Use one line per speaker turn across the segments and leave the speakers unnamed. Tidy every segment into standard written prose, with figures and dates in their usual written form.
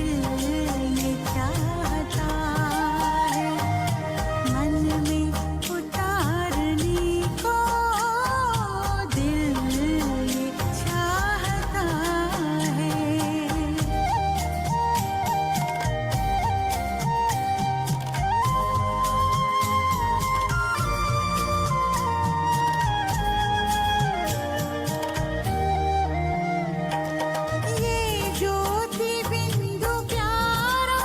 ये चाहता है मन में उतारने को, दिल ये चाहता है। ये ज्योति बिंदु प्यारा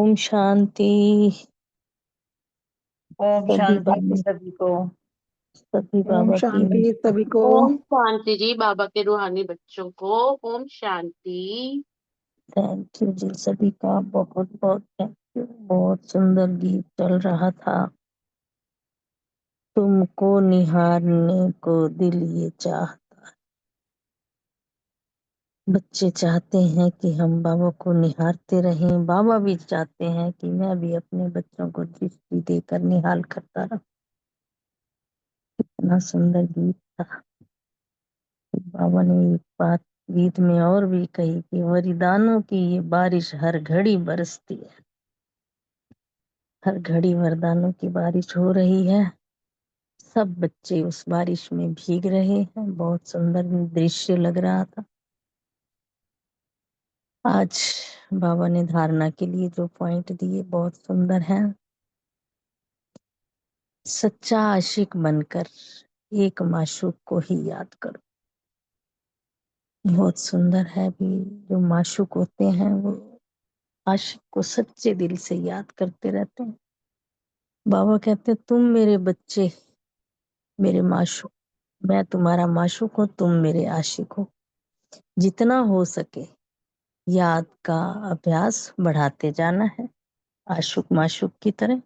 ओम शांति।
ओम
सभी
शांति जी
बाबा
सभी को।
सभी
ओम
बाबा की
शांति सभी को।
ओम शांति जी। बाबा के रूहानी बच्चों को ओम शांति।
थैंक यू जी, सभी का बहुत बहुत थैंक यू। बहुत सुंदर गीत चल रहा था। तुमको निहारने को दिल ये चाहता है। बच्चे चाहते हैं कि हम बाबा को निहारते रहें। बाबा भी चाहते हैं कि मैं भी अपने बच्चों को दृष्टि देकर निहाल करता रहूं। इतना सुंदर गीत था। बाबा ने एक बात गीत में और भी कही कि वरदानों की ये बारिश हर घड़ी बरसती है। हर घड़ी वरदानों की बारिश हो रही है। सब बच्चे उस बारिश में भीग रहे हैं। बहुत सुंदर दृश्य लग रहा था। आज बाबा ने धारणा के लिए जो पॉइंट दिए बहुत सुंदर है। सच्चा आशिक बनकर एक माशूक को ही याद करो। बहुत सुंदर है भी। जो माशूक होते हैं वो आशिक को सच्चे दिल से याद करते रहते हैं। बाबा कहते हैं तुम मेरे बच्चे, मेरे माशूक, मैं तुम्हारा माशूक हूँ, तुम मेरे आशिक हो। जितना हो सके याद का अभ्यास बढ़ाते जाना है, आशुक माशुक की तरह।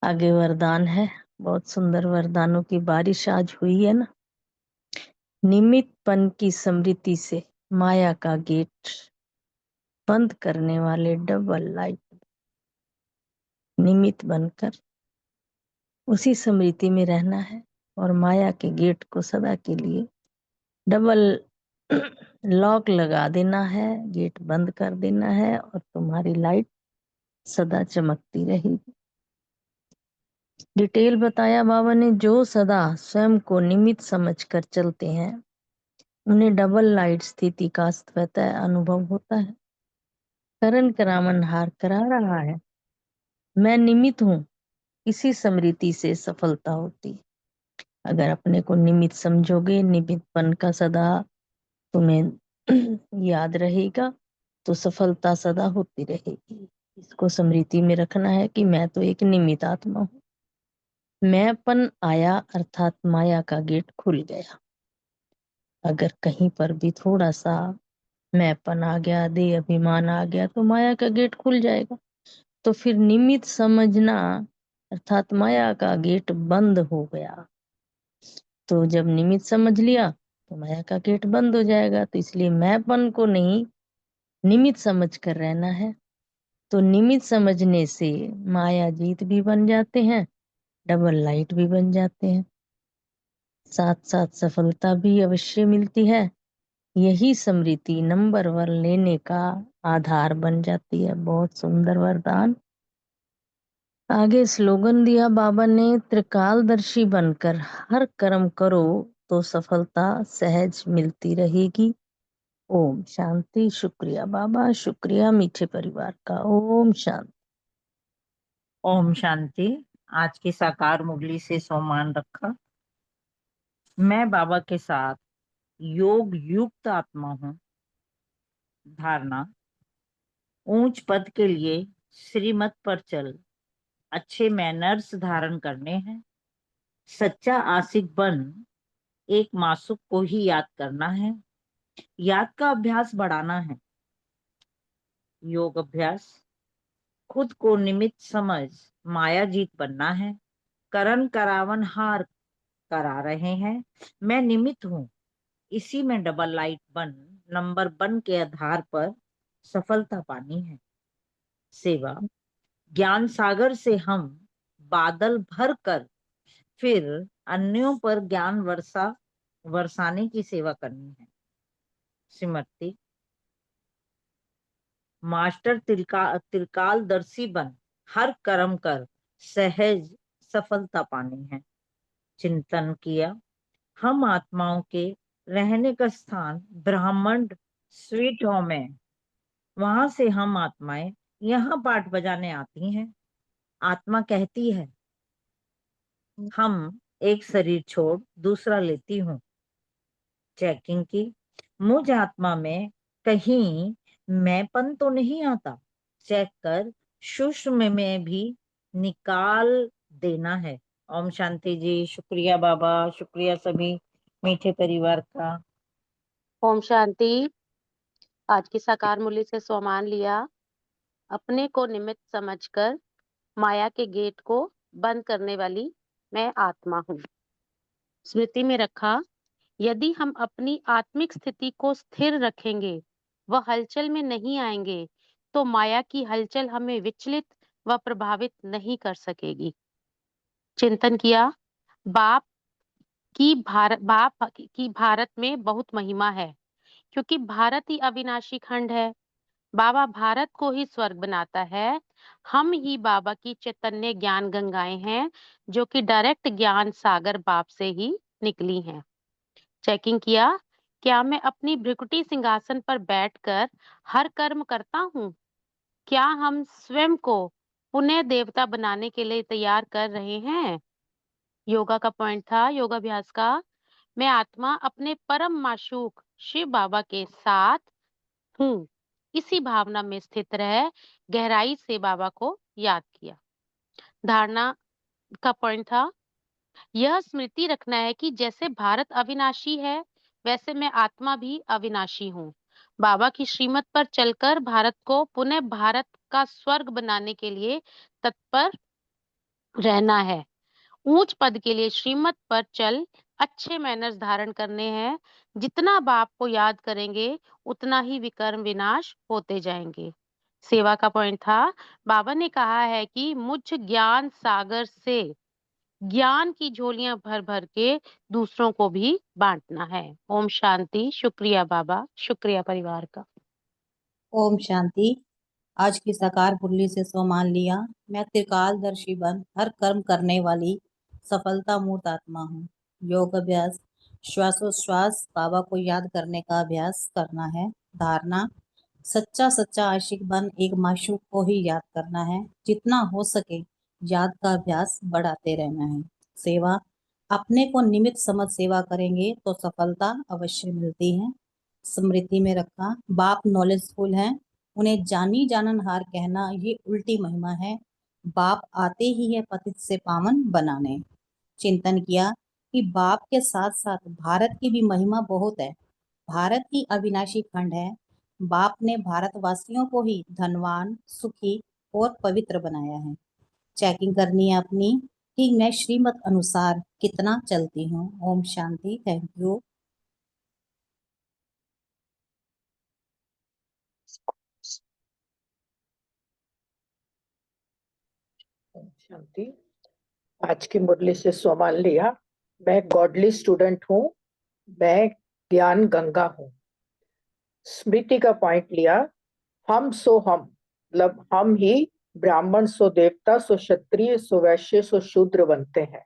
आगे वरदान है, बहुत सुंदर वरदानों की बारिश आज हुई है ना। निमित्तपन की स्मृति से माया का गेट बंद करने वाले डबल लाइट निमित्त बनकर उसी स्मृति में रहना है और माया के गेट को सदा के लिए डबल लॉक लगा देना है, गेट बंद कर देना है और तुम्हारी लाइट सदा चमकती रहेगी। डिटेल बताया बाबा ने। जो सदा स्वयं को निमित्त समझकर चलते हैं उन्हें डबल लाइट स्थिति का स्वतः अनुभव होता है। करण करावन हार करा रहा है, मैं निमित्त हूँ, इसी स्मृति से सफलता होती है। अगर अपने को निमित्त समझोगे, निमित्तपन का सदा तुम्हें याद रहेगा तो सफलता सदा होती रहेगी। इसको स्मृति में रखना है कि मैं तो एक निमित्त आत्मा हूँ। मैंपन आया अर्थात माया का गेट खुल गया। अगर कहीं पर भी थोड़ा सा मैंपन आ गया, देह अभिमान आ गया तो माया का गेट खुल जाएगा। तो फिर निमित्त समझना अर्थात माया का गेट बंद हो गया। तो जब निमित्त समझ लिया तो माया का गेट बंद हो जाएगा। तो इसलिए मैंपन को नहीं, निमित्त समझ कर रहना है। तो निमित्त समझने से माया जीत भी बन जाते हैं, डबल लाइट भी बन जाते हैं, साथ साथ सफलता भी अवश्य मिलती है। यही स्मृति नंबर 1 लेने का आधार बन जाती है। बहुत सुंदर वरदान। आगे स्लोगन दिया बाबा ने, त्रिकालदर्शी बनकर हर कर्म करो तो सफलता सहज मिलती रहेगी। ओम शांति। शुक्रिया बाबा, शुक्रिया मीठे परिवार का। ओम शांति।
ओम शांति। आज की साकार मुरली से सोमान रखा। मैं बाबा के साथ योग युक्त आत्मा हूँ। धारणा, ऊंच पद के लिए श्रीमत पर चल, अच्छे मैनर्स धारण करने हैं। सच्चा आशिक बन एक मासूक को ही याद करना है। याद का अभ्यास बढ़ाना है। योग अभ्यास, खुद को निमित्त समझ माया जीत बनना है। करण करावन हार करा रहे हैं, मैं निमित्त हूँ, इसी में डबल लाइट बन नंबर 1 के आधार पर सफलता पानी है। सेवा, ज्ञान सागर से हम बादल भर कर फिर अन्यों पर ज्ञान बरसाने की सेवा करनी है। स्मृति, मास्टर त्रिकालदर्शी बन हर कर्म कर सहज सफलता पानी है। चिंतन किया, हम आत्माओं के रहने का स्थान ब्रह्मांड स्वीट होम है। वहां से हम आत्माएं यहाँ पाठ बजाने आती हैं। आत्मा कहती है हम एक शरीर छोड़ दूसरा लेती हूँ। चेकिंग की, मुझ आत्मा में कहीं मैंपन तो नहीं आता। चेक कर सूक्ष्म में भी निकाल देना है। ओम शांति जी। शुक्रिया बाबा, शुक्रिया सभी मीठे परिवार का।
ओम शांति। आज की साकार मूल्य से स्वमान लिया। अपने को निमित्त समझकर माया के गेट को बंद करने वाली मैं आत्मा हूँ। स्मृति में रखा, यदि हम अपनी आत्मिक स्थिति को स्थिर रखेंगे व हलचल में नहीं आएंगे, तो माया की हलचल हमें विचलित व प्रभावित नहीं कर सकेगी। चिंतन किया, बाप की भारत में बहुत महिमा है, क्योंकि भारत ही अविनाशी खंड है। बाबा भारत को ही स्वर्ग बनाता है। हम ही बाबा की चैतन्य ज्ञान गंगाएं हैं, जो कि डायरेक्ट ज्ञान सागर बाप से ही निकली हैं। चेकिंग किया, क्या मैं अपनी भ्रिकुटी सिंहासन पर बैठकर हर कर्म करता हूँ? क्या हम स्वयं को पुण्य देवता बनाने के लिए तैयार कर रहे हैं? योगा का पॉइंट था, योगाभ्यास का, मैं आत्मा अपने परम माशूक शिव बाबा के साथ हूँ। इसी भावना में स्थित रह गहराई से बाबा को याद किया। धारणा का पॉइंट था, यह स्मृति रखना है कि जैसे भारत अविनाशी है, वैसे मैं आत्मा भी अविनाशी हूँ। बाबा की श्रीमत पर चलकर भारत को पुनः भारत का स्वर्ग बनाने के लिए तत्पर रहना है। ऊंच पद के लिए श्रीमत पर चल अच्छे मैनर्स धारण करने हैं। जितना बाप को याद करेंगे, उतना ही विकर्म विनाश होते जाएंगे। सेवा का पॉइंट था, बाबा ने कहा है कि मुझ ज्ञान सागर से ज्ञान की झोलियां भर भर के दूसरों को भी बांटना है। ओम शांति। शुक्रिया बाबा, शुक्रिया परिवार का।
ओम शांति। आज की साकार मुरली से स्वमान लिया, मैं त्रिकालदर्शी बन हर कर्म करने वाली सफलता मूर्त आत्मा हूँ। योग अभ्यास, श्वासोश्वास बाबा को याद करने का अभ्यास करना है। धारणा, सच्चा सच्चा आशिक बन एक माशूक को ही याद करना है। जितना हो सके याद का अभ्यास बढ़ाते रहना है। सेवा, अपने को निमित्त समझ सेवा करेंगे तो सफलता अवश्य मिलती है। स्मृति में रखा, बाप नॉलेजफुल हैं, उन्हें जानी जाननहार कहना ये उल्टी महिमा है। बाप आते ही है पतित से पावन बनाने। चिंतन किया कि बाप के साथ साथ भारत की भी महिमा बहुत है। भारत ही अविनाशी खंड है। बाप ने भारतवासियों को ही धनवान, सुखी और पवित्र बनाया है। चेकिंग करनी है अपनी कि मैं श्रीमत अनुसार कितना चलती हूँ। ओम शांति। Thank you.
ओम शांति। आज की मुरली से स्वमान लिया, मैं गॉडली स्टूडेंट हूँ, मैं ज्ञान गंगा हूँ। स्मृति का पॉइंट लिया, हम सो हम, मतलब हम ही ब्राह्मण सो देवता सो क्षत्रिय सो वैश्य सो शूद्र बनते हैं।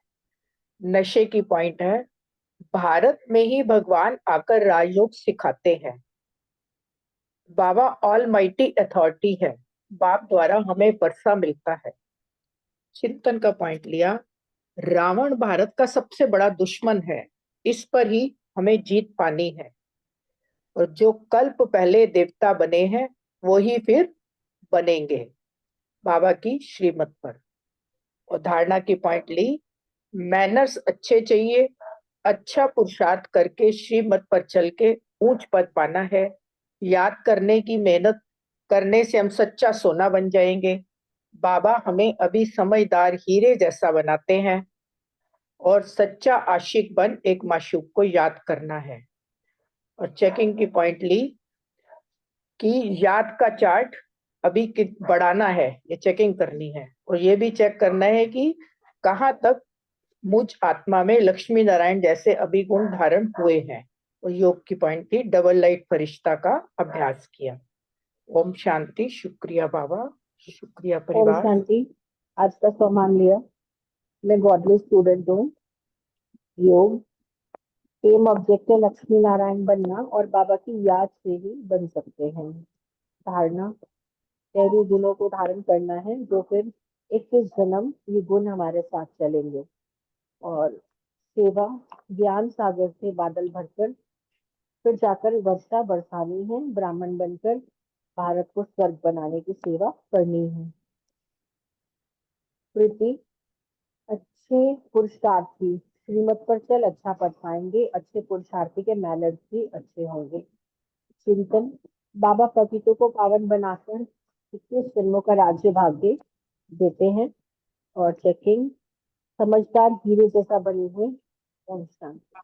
नशे की पॉइंट है, भारत में ही भगवान आकर राजयोग सिखाते हैं। बाबा ऑल माइटी अथॉरिटी है, बाप द्वारा हमें वर्षा मिलता है। चिंतन का पॉइंट लिया, रावण भारत का सबसे बड़ा दुश्मन है, इस पर ही हमें जीत पानी है। और जो कल्प पहले देवता बने हैं वो ही फिर बनेंगे बाबा की श्रीमत पर। और धारणा की पॉइंट ली, मैनर्स अच्छे चाहिए, अच्छा पुरुषार्थ करके श्रीमत पर चल के ऊंच पद पाना है। याद करने की मेहनत करने से हम सच्चा सोना बन जाएंगे। बाबा हमें अभी समझदार हीरे जैसा बनाते हैं। और सच्चा आशिक बन एक माशूक को याद करना है। और चेकिंग की पॉइंट ली कि याद का चार्ट अभी बढ़ाना है, ये चेकिंग करनी है। और ये भी चेक करना है कि कहाँ तक मुझ आत्मा में लक्ष्मी नारायण जैसे अभिगुण धारण हुए हैं। और योग की पॉइंट थी डबल लाइट फरिश्ता का अभ्यास किया। ओम शांति। शुक्रिया बाबा, शुक्रिया
ओम
परिवार।
शांति। आज का स्वमान लिया, मैं गॉडली स्टूडेंट हूँ। योग, एम ऑब्जेक्टिव लक्ष्मी नारायण बनना और बाबा की याद से ही बन सकते हैं। धारणा, दैवी गुणों को धारण करना है, जो फिर 21 जन्म ये गुण हमारे साथ चलेंगे। और सेवा, ज्ञान सागर से बादल भरकर फिर जाकर वर्षा बरसानी है, ब्राह्मण बनकर भारत को स्वर्ग बनाने की सेवा करनी है। प्रीति, अच्छे पुरुषार्थी श्रीमत पर चल अच्छा पढ़ पाएंगे, अच्छे पुरुषार्थी के मैनर्स भी अच्छे होंगे। चिंतन, बाबा पतितों को पावन बनाकर 21 जन्मों का राज्य भाग्य देते हैं। और चेकिंग, समझदार हीरे जैसा बने हुए। ओम शांति।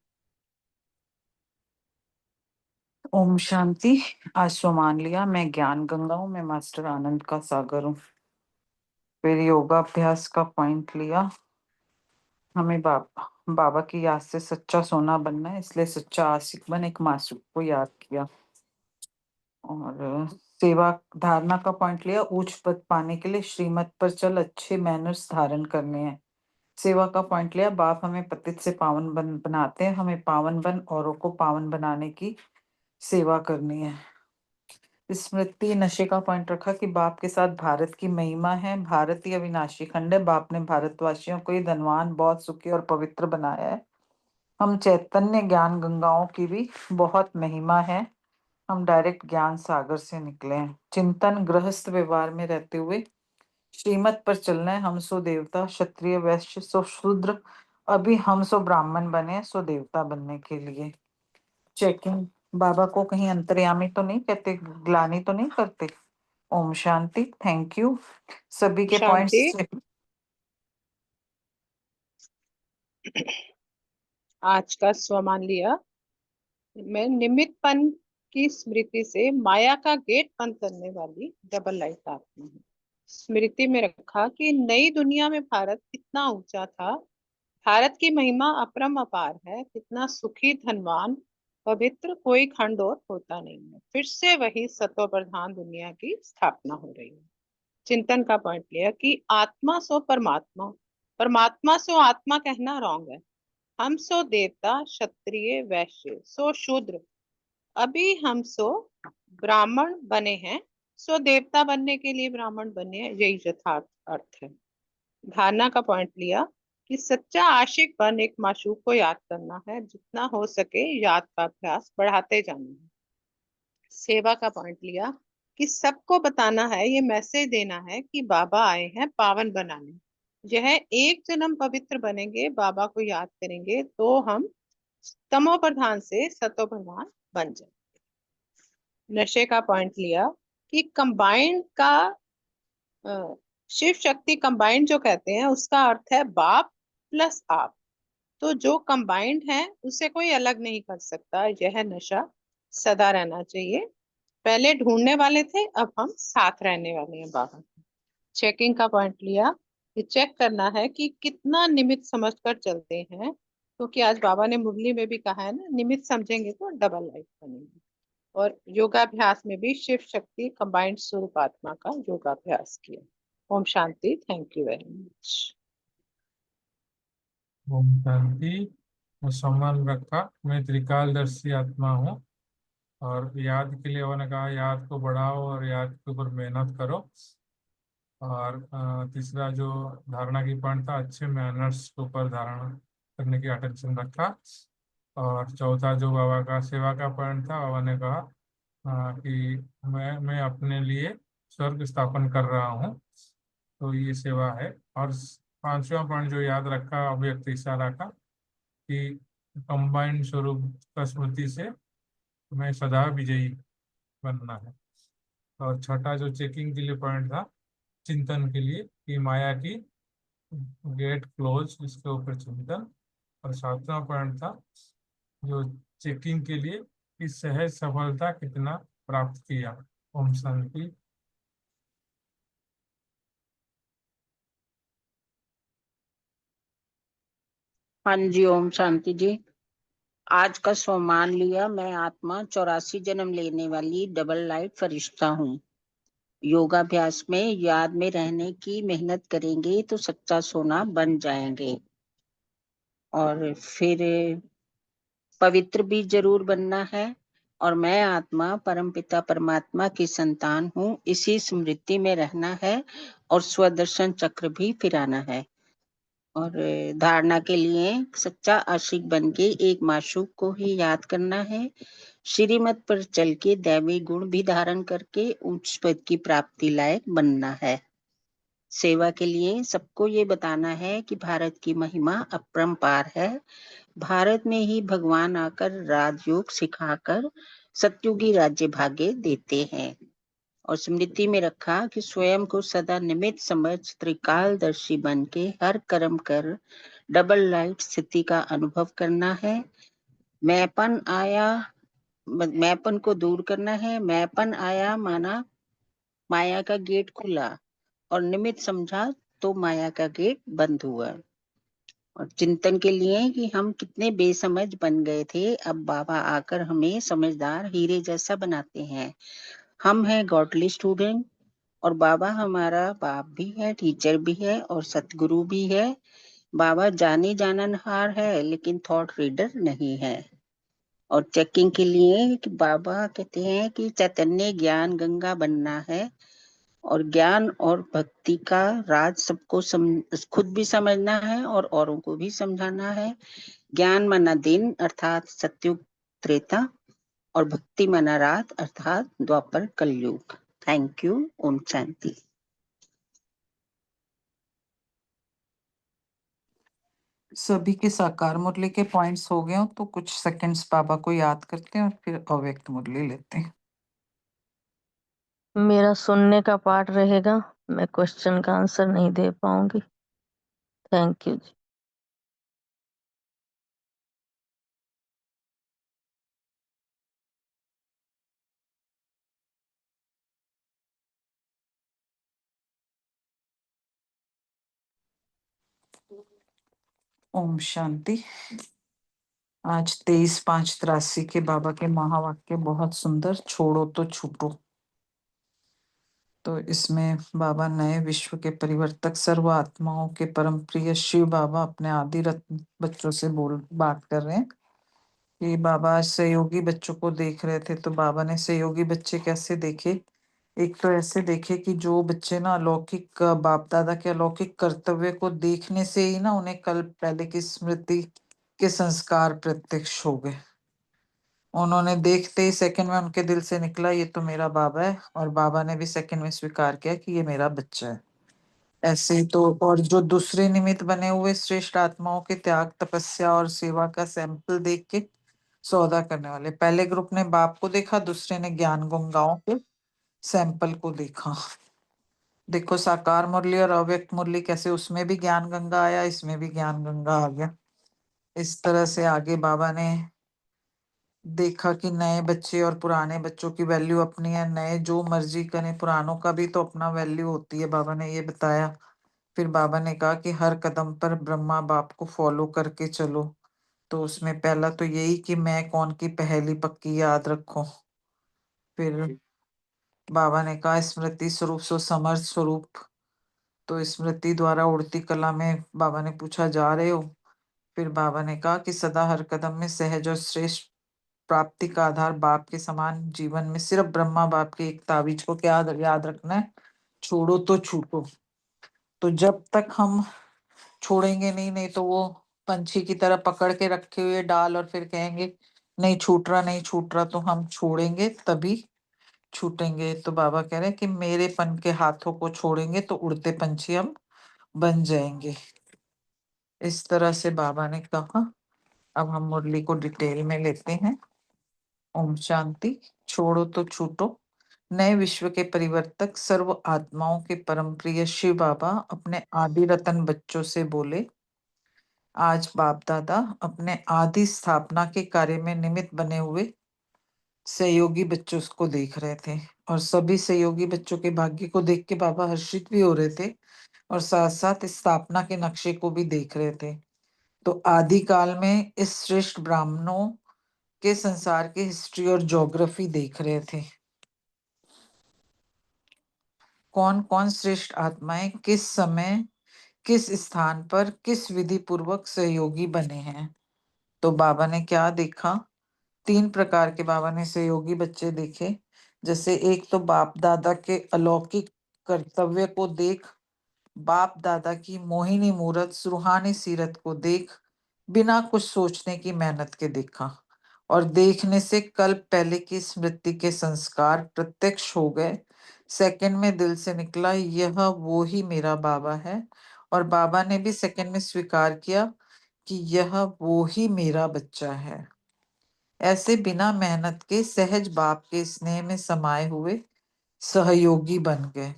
ओम शांति। आज सोमान लिया, मैं ज्ञान गंगा हूँ, मैं मास्टर आनंद का सागर हूँ। फिर योगाभ्यास का पॉइंट लिया। हमें बाबा की याद से सच्चा सोना बनना है, इसलिए सच्चा आशिक बन एक मासूक को याद किया। और सेवा धारणा का पॉइंट लिया, उच्च पद पाने के लिए श्रीमत पर चल अच्छे मैनर्स धारण करने हैं। सेवा का पॉइंट लिया, बाप हमें पतित से पावन बनाते हैं, हमें पावन बन औरों को पावन बनाने की सेवा करनी है। स्मृति नशे का पॉइंट रखा कि बाप के साथ भारत की महिमा है, भारत ही अविनाशी खंड है, बाप ने भारतवासियों को ही धनवान, बहुत सुखी और पवित्र बनाया है। हम चैतन्य ज्ञान गंगाओं की भी बहुत महिमा है, हम डायरेक्ट ज्ञान सागर से निकले हैं। चिंतन, गृहस्थ व्यवहार में रहते हुए श्रीमत पर चलना है, हम सो देवता, क्षत्रिय, वैश्य सो शूद्र, अभी हम सो ब्राह्मण बने सो देवता बनने के लिए। चेकिंग, बाबा को कहीं अंतर्यामी तो नहीं कहते, ग्लानि तो नहीं करते। ओम शांति। थैंक यू सभी के
शांति।
पॉइंट्स।
आज का स्वमान लिया, मैं निमित्तपन की स्मृति से माया का गेट बंद करने वाली डबल लाइट आत्मा हूँ। स्मृति में रखा कि नई दुनिया में भारत कितना ऊंचा था, भारत की महिमा अपरम अपार है, कितना सुखी, धनवान, पवित्र, कोई खंड और होता नहीं है। फिर से वही सत्व प्रधान दुनिया की स्थापना हो रही है। चिंतन का पॉइंट लिया कि आत्मा सो परमात्मा, परमात्मा सो आत्मा कहना रॉन्ग है। हम सो देवता, क्षत्रिय, वैश्य सो शूद्र, अभी हम सो ब्राह्मण बने हैं, सो देवता बनने के लिए ब्राह्मण बने हैं, यही यथार्थ अर्थ है। धारणा का पॉइंट लिया कि सच्चा आशिक बन एक माशूक को याद करना है, जितना हो सके याद का अभ्यास बढ़ाते जाना है। सेवा का पॉइंट लिया कि सबको बताना है, ये मैसेज देना है कि बाबा आए हैं पावन बनाने। यह एक जन्म पवित्र बनेंगे, बाबा को याद करेंगे तो हम तमो प्रधान से सतो प्रधान बन जाएंगे। नशे का पॉइंट लिया कि कंबाइंड का शिव शक्ति कंबाइंड जो कहते हैं उसका अर्थ है बाप प्लस आप, तो जो कंबाइंड है उसे कोई अलग नहीं कर सकता। यह नशा सदा रहना चाहिए। पहले ढूंढने वाले थे, अब हम साथ रहने वाले हैं बाबा। चेकिंग का पॉइंट लिया कि चेक करना है कि कितना निमित्त समझकर चलते हैं, क्योंकि आज बाबा ने मुरली में भी कहा है ना, निमित्त समझेंगे तो डबल लाइफ बनेंगे। और योगाभ्यास में भी शिव शक्ति कंबाइंड स्वरूप आत्मा का योगाभ्यास किया। ओम शांति। Thank you very much.
ओम शांति। सम्मान रखा, मैं त्रिकालदर्शी आत्मा हूँ। और याद के लिए उन्होंने कहा याद को बढ़ाओ और याद के ऊपर मेहनत करो। और तीसरा जो धारणा की पॉइंट था, अच्छे मैनर्स के ऊपर धारणा करने की अटेंशन रखा। और चौथा जो बाबा का सेवा का पॉइंट था, बाबा ने कहा कि मैं अपने लिए स्वर्ग स्थापन कर रहा हूँ, तो ये सेवा है। और पांचवा पॉइंट जो याद रखा अव्यक्त इशारा का, कि कंबाइंड स्वरूप का स्मृति से मैं सदा विजयी बनना है। और छठा जो चेकिंग के लिए पॉइंट था, चिंतन के लिए, कि माया की गेट क्लोज, इसके ऊपर चिंतन। और सातवां पॉइंट था जो चेकिंग के लिए, कि सहज सफलता कितना प्राप्त किया। ओम शांति।
हाँ जी, ओम शांति जी। आज का सोमान लिया, मैं आत्मा 84 जन्म लेने वाली डबल लाइट फरिश्ता हूँ। योगाभ्यास में याद में रहने की मेहनत करेंगे तो सच्चा सोना बन जाएंगे। और फिर पवित्र भी जरूर बनना है। और मैं आत्मा परमपिता परमात्मा की संतान हूँ, इसी स्मृति में रहना है और स्वदर्शन चक्र भी फिराना है। और धारणा के लिए सच्चा आशिक बन के एक माशूक को ही याद करना है, श्रीमत पर चल के दैवी गुण भी धारण करके उच्च पद की प्राप्ति लायक बनना है। सेवा के लिए सबको ये बताना है कि भारत की महिमा अपरंपार है। भारत में ही भगवान आकर राजयोग सिखाकर सतयुगी राज्य भाग्य देते हैं। और स्मृति में रखा कि स्वयं को सदा निमित्त समझ त्रिकालदर्शी बन के हर कर्म कर डबल लाइट स्थिति का अनुभव करना है। मैंपन को दूर करना है। मैंपन आया माना माया का गेट खुला और निमित्त समझा तो माया का गेट बंद हुआ। और चिंतन के लिए कि हम कितने बेसमझ बन गए थे, अब बाबा आकर हमें समझदार हीरे जैसा बनाते हैं। हम हैं गॉडली स्टूडेंट और बाबा हमारा बाप भी है, टीचर भी है और सतगुरु भी है। बाबा जानी जाननहार है लेकिन थॉट रीडर नहीं है। और चेकिंग के लिए कि बाबा कहते हैं कि चैतन्य ज्ञान गंगा बनना है और ज्ञान और भक्ति का राज सबको खुद भी समझना है और औरों को भी समझाना है। ज्ञान माना दिन अर्थात सतयुग त्रेता और भक्ति माना रात अर्थात द्वापर कलयुग। Thank you. ओम शांति।
सभी के साकार मुरली के पॉइंट्स हो गए हो तो कुछ सेकंड्स बाबा को याद करते हैं और फिर अव्यक्त मुरली लेते हैं।
मेरा सुनने का पार्ट रहेगा, मैं क्वेश्चन का आंसर नहीं दे पाऊंगी। थैंक यू जी।
ओम शांति। आज 23/5/83 के बाबा के महावाक्य बहुत सुंदर, छोड़ो तो छूटो। तो इसमें बाबा नए विश्व के परिवर्तक सर्व आत्माओं के परम प्रिय शिव बाबा अपने आदि रत्न बच्चों से बात कर रहे हैं कि बाबा आज सहयोगी बच्चों को देख रहे थे। तो बाबा ने सहयोगी बच्चे कैसे देखे? एक तो ऐसे देखे कि जो बच्चे ना अलौकिक बाप दादा के अलौकिक कर्तव्य को देखने से ही ना उन्हें कल पहले की स्मृति के संस्कार प्रत्यक्ष हो गए। उन्होंने देखते ही सेकंड में उनके दिल से निकला ये तो मेरा बाबा है, और बाबा ने भी सेकंड में स्वीकार किया कि ये मेरा बच्चा है। ऐसे ही तो और जो दूसरे निमित्त बने हुए श्रेष्ठ आत्माओं के त्याग तपस्या और सेवा का सैंपल देख के सौदा करने वाले, पहले ग्रुप ने बाप को देखा, दूसरे ने ज्ञान गंगाओं के सैंपल को देखा। देखो साकार मुरली और अव्यक्त मुरली कैसे उसमें भी ज्ञान गंगा आया, इसमें भी ज्ञान गंगा आ गया। इस तरह से आगे बाबा ने देखा कि नए बच्चे और पुराने बच्चों की वैल्यू अपनी है। नए जो मर्जी करें, पुरानों का भी तो अपना वैल्यू होती है, बाबा ने ये बताया। फिर बाबा ने कहा कि हर कदम पर ब्रह्मा बाप को फॉलो करके चलो। तो उसमें पहला तो यही कि मैं कौन की पहली पक्की याद रखो। फिर बाबा ने कहा स्मृति स्वरूप सो समर्थ स्वरूप। तो स्मृति द्वारा उड़ती कला में बाबा ने पूछा जा रहे हो? फिर बाबा ने कहा कि सदा हर कदम में सहज और श्रेष्ठ प्राप्ति का आधार बाप के समान जीवन में सिर्फ ब्रह्मा बाप के एक ताबीज को क्या याद रखना है, छोड़ो तो छूटो। तो जब तक हम छोड़ेंगे नहीं तो वो पंछी की तरह पकड़ के रखे हुए डाल और फिर कहेंगे नहीं छूट रहा नहीं छूट रहा, तो हम छोड़ेंगे तभी छूटेंगे। तो बाबा कह रहे हैं कि मेरे पन के हाथों को छोड़ेंगे तो उड़ते पंछी हम बन जाएंगे। इस तरह से बाबा ने कहा। अब हम मुरली को डिटेल में लेते हैं। ओम शांति। छोड़ो तो छूटो। नए विश्व के परिवर्तक सर्व आत्माओं के परम प्रिय शिव बाबा अपने आदि रतन बच्चों से बोले, आज बाप दादा अपने आदि स्थापना के कार्य में निमित्त बने हुए सहयोगी बच्चों को देख रहे थे, और सभी सहयोगी बच्चों के भाग्य को देख के बाबा हर्षित भी हो रहे थे और साथ साथ स्थापना के नक्शे को भी देख रहे थे। तो आदि काल में इस श्रेष्ठ ब्राह्मणों के संसार की हिस्ट्री और ज्योग्राफी देख रहे थे। कौन कौन श्रेष्ठ आत्माएं किस समय किस स्थान पर किस विधि पूर्वक सहयोगी बने हैं। तो बाबा ने क्या देखा? 3 प्रकार के बाबा ने सहयोगी बच्चे देखे। जैसे एक तो बाप दादा के अलौकिक कर्तव्य को देख, बाप दादा की मोहिनी मूरत रूहानी सीरत को देख, बिना कुछ सोचने की मेहनत के देखा। और देखने से कल्प पहले की स्मृति के संस्कार प्रत्यक्ष हो गए। सेकंड में दिल से निकला, यह वो ही मेरा बाबा है, और बाबा ने भी सेकंड में स्वीकार किया कि यह वो ही मेरा बच्चा है। ऐसे बिना मेहनत के सहज बाप के स्नेह में समाये हुए सहयोगी बन गए।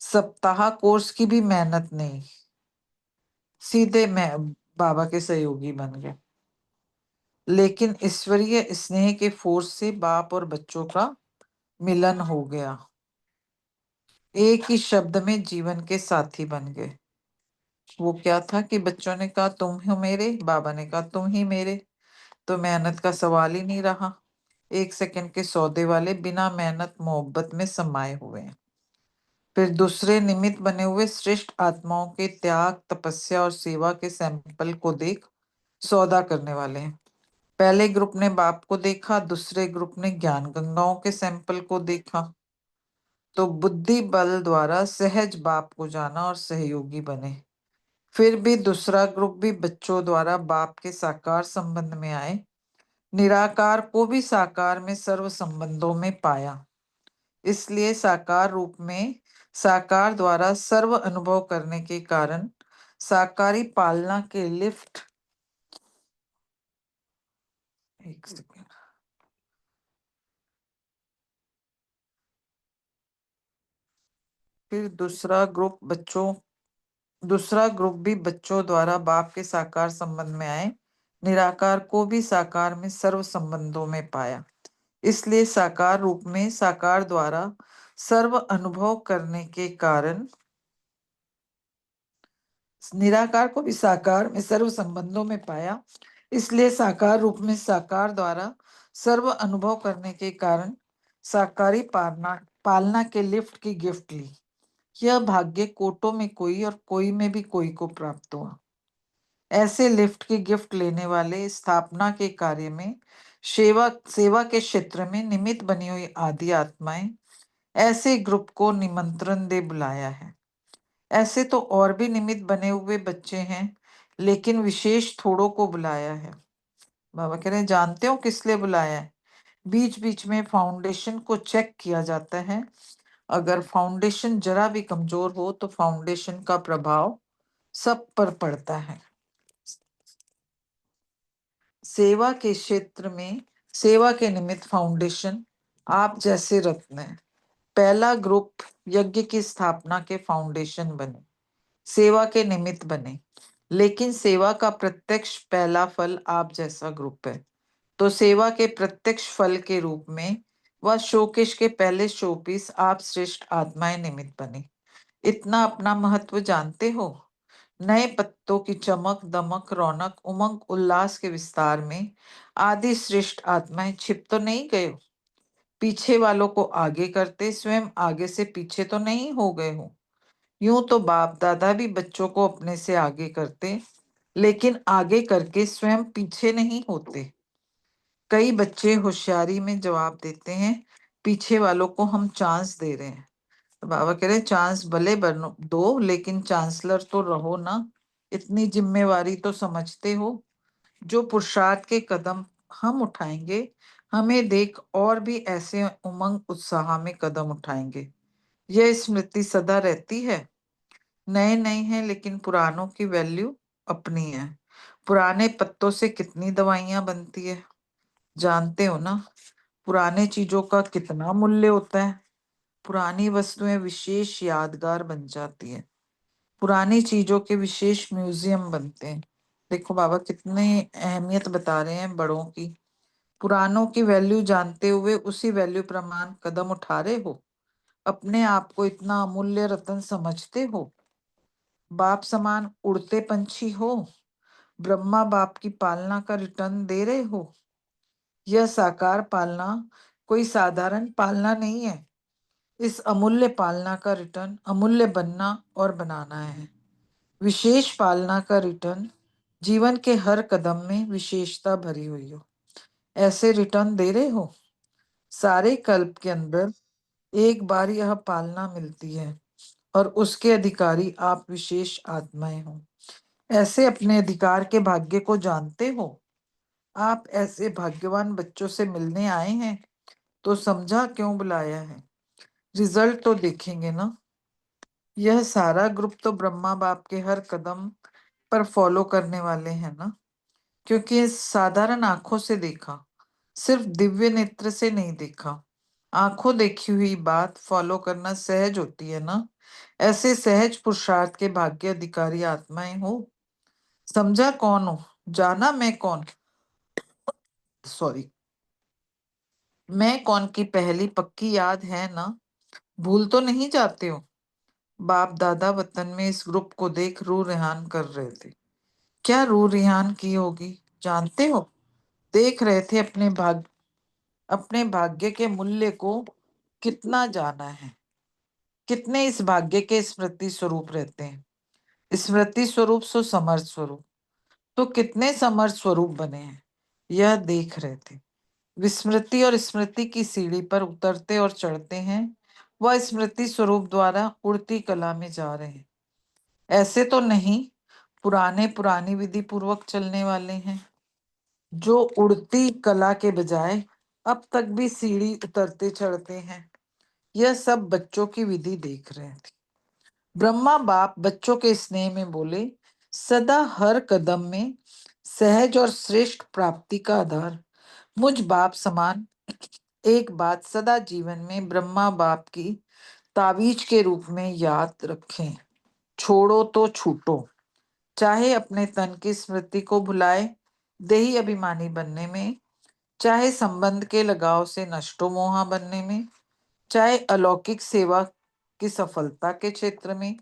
सप्ताह कोर्स की भी मेहनत नहीं, सीधे मैं बाबा के सहयोगी बन गए। लेकिन ईश्वरीय स्नेह के फोर्स से बाप और बच्चों का मिलन हो गया, एक ही शब्द में जीवन के साथी बन गए। वो क्या था कि बच्चों ने कहा तुम हो मेरे, बाबा ने कहा तुम ही मेरे, तो मेहनत का सवाल ही नहीं रहा। एक सेकंड के सौदे वाले बिना मेहनत मोहब्बत में समाये हुए हैं। फिर दूसरे निमित्त बने हुए श्रेष्ठ आत्माओं के त्याग, तपस्या और सेवा के सैंपल को देख सौदा करने वाले हैं। पहले ग्रुप ने बाप को देखा, दूसरे ग्रुप ने ज्ञान गंगाओं के सैंपल को देखा, तो बुद्धि बल द्वारा सहज बाप को जाना और सहयोगी बने। फिर भी दूसरा ग्रुप भी बच्चों द्वारा बाप के साकार संबंध में आए, निराकार को भी साकार में सर्व संबंधों में पाया। इसलिए साकार रूप में साकार द्वारा सर्व अनुभव करने के कारण साकारी पालना के लिफ्ट, एक सेकंड, फिर दूसरा ग्रुप भी बच्चों द्वारा बाप के साकार संबंध में आए, निराकार को भी साकार में सर्व संबंधों में पाया। इसलिए साकार रूप में साकार द्वारा सर्व अनुभव करने के कारण निराकार को भी साकार में सर्व संबंधों में पाया। इसलिए साकार रूप में साकार द्वारा सर्व अनुभव करने के कारण साकारी पालना के लिफ्ट की गिफ्ट ली। यह भाग्य कोटों में कोई और कोई में भी कोई को प्राप्त हुआ। ऐसे लिफ्ट की गिफ्ट लेने वाले स्थापना के कार्य में सेवा के क्षेत्र में निमित्त बनी हुई आदि आत्माएं ऐसे ग्रुप को निमंत्रण दे बुलाया है। ऐसे तो और भी निमित्त बने हुए बच्चे हैं, लेकिन विशेष थोड़ों को बुलाया है। बाबा कह रहे हैं जानते हो किस लिए बुलाया है? बीच बीच में फाउंडेशन को चेक किया जाता है। अगर फाउंडेशन जरा भी कमजोर हो तो फाउंडेशन का प्रभाव सब पर पड़ता है। सेवा के क्षेत्र में सेवा के निमित्त फाउंडेशन आप जैसे रत्न है। पहला ग्रुप यज्ञ की स्थापना के फाउंडेशन बने, सेवा के निमित्त बने, लेकिन सेवा का प्रत्यक्ष पहला फल आप जैसा ग्रुप है। तो सेवा के प्रत्यक्ष फल के रूप में वह शोकेश के पहले शोपीस आप श्रेष्ठ आत्माएं निमित्त बने। इतना अपना महत्व जानते हो? नए पत्तों की चमक दमक रौनक उमंग उल्लास के विस्तार में आदि श्रेष्ठ आत्माएं छिप तो नहीं गए हो? पीछे वालों को आगे करते स्वयं आगे से पीछे तो नहीं हो गए हो? यूं तो बाप दादा भी बच्चों को अपने से आगे करते, लेकिन आगे करके स्वयं पीछे नहीं होते। कई बच्चे होशियारी में जवाब देते हैं पीछे वालों को हम चांस दे रहे हैं। तो बाबा कह रहे हैं चांस भले बनो दो, लेकिन चांसलर तो रहो ना। इतनी जिम्मेवारी तो समझते हो। जो पुरुषार्थ के कदम हम उठाएंगे, हमें देख और भी ऐसे उमंग उत्साह में कदम उठाएंगे। यह स्मृति सदा रहती है। नए नए हैं, लेकिन पुरानों की वैल्यू अपनी है। पुराने पत्तों से कितनी दवाइयां बनती है, जानते हो ना? पुराने चीजों का कितना मूल्य होता है। पुरानी वस्तुएं विशेष यादगार बन जाती है। पुरानी चीजों के विशेष म्यूजियम बनते हैं। देखो बाबा कितनी अहमियत बता रहे हैं बड़ों की। पुरानों की वैल्यू जानते हुए उसी वैल्यू प्रमाण कदम उठा रहे हो। अपने आप को इतना अमूल्य रतन समझते हो। बाप समान उड़ते पंछी हो। ब्रह्मा बाप की पालना का रिटर्न दे रहे हो। यह साकार पालना कोई साधारण पालना नहीं है। इस अमूल्य पालना का रिटर्न अमूल्य बनना और बनाना है। विशेष पालना का रिटर्न जीवन के हर कदम में विशेषता भरी हुई हो। ऐसे रिटर्न दे रहे हो। सारे कल्प के अंदर एक बार यह पालना मिलती है और उसके अधिकारी आप विशेष आत्माएं हो। ऐसे अपने अधिकार के भाग्य को जानते हो। आप ऐसे भाग्यवान बच्चों से मिलने आए हैं तो समझा क्यों बुलाया है। रिजल्ट तो देखेंगे ना। यह सारा ग्रुप तो ब्रह्मा बाप के हर कदम पर फॉलो करने वाले हैं ना, क्योंकि इस साधारण आंखों से देखा, सिर्फ दिव्य नेत्र से नहीं देखा। आंखों देखी हुई बात फॉलो करना सहज होती है ना। ऐसे सहज पुरुषार्थ के भाग्य अधिकारी आत्माएं हो। समझा कौन हो, जाना मैं कौन, सॉरी मैं कौन की पहली पक्की याद है ना। भूल तो नहीं जाते हो। बाप दादा वतन में इस ग्रुप को देख रूह रेहान कर रहे थे। क्या रूह रेहान की होगी जानते हो। देख रहे थे अपने भाग्य के मूल्य को कितना जाना है। कितने इस भाग्य के स्मृति स्वरूप रहते हैं। स्मृति स्वरूप सो समर्थ स्वरूप, तो कितने समर्थ स्वरूप बने हैं यह देख रहे थे। विस्मृति और स्मृति की सीढ़ी पर उतरते और चढ़ते हैं। वह स्मृति स्वरूप द्वारा उड़ती कला में जा रहे हैं। ऐसे तो नहीं पुरानी विधि पूर्वक चलने वाले हैं, जो उड़ती कला के बजाय अब तक भी सीढ़ी उतरते चढ़ते हैं। यह सब बच्चों की विधि देख रहे थे। ब्रह्मा बाप बच्चों के स्नेह में बोले, सदा हर कदम में सहज और श्रेष्ठ प्राप्ति का आधार मुझ बाप समान एक बात सदा जीवन में ब्रह्मा बाप की तावीज के रूप में याद रखें। छोड़ो तो छूटो। चाहे अपने तन की स्मृति को भुलाए देही अभिमानी बनने में, चाहे संबंध के लगाव से नष्टो मोहा बनने में, चाहे अलौकिक सेवा की सफलता के क्षेत्र में,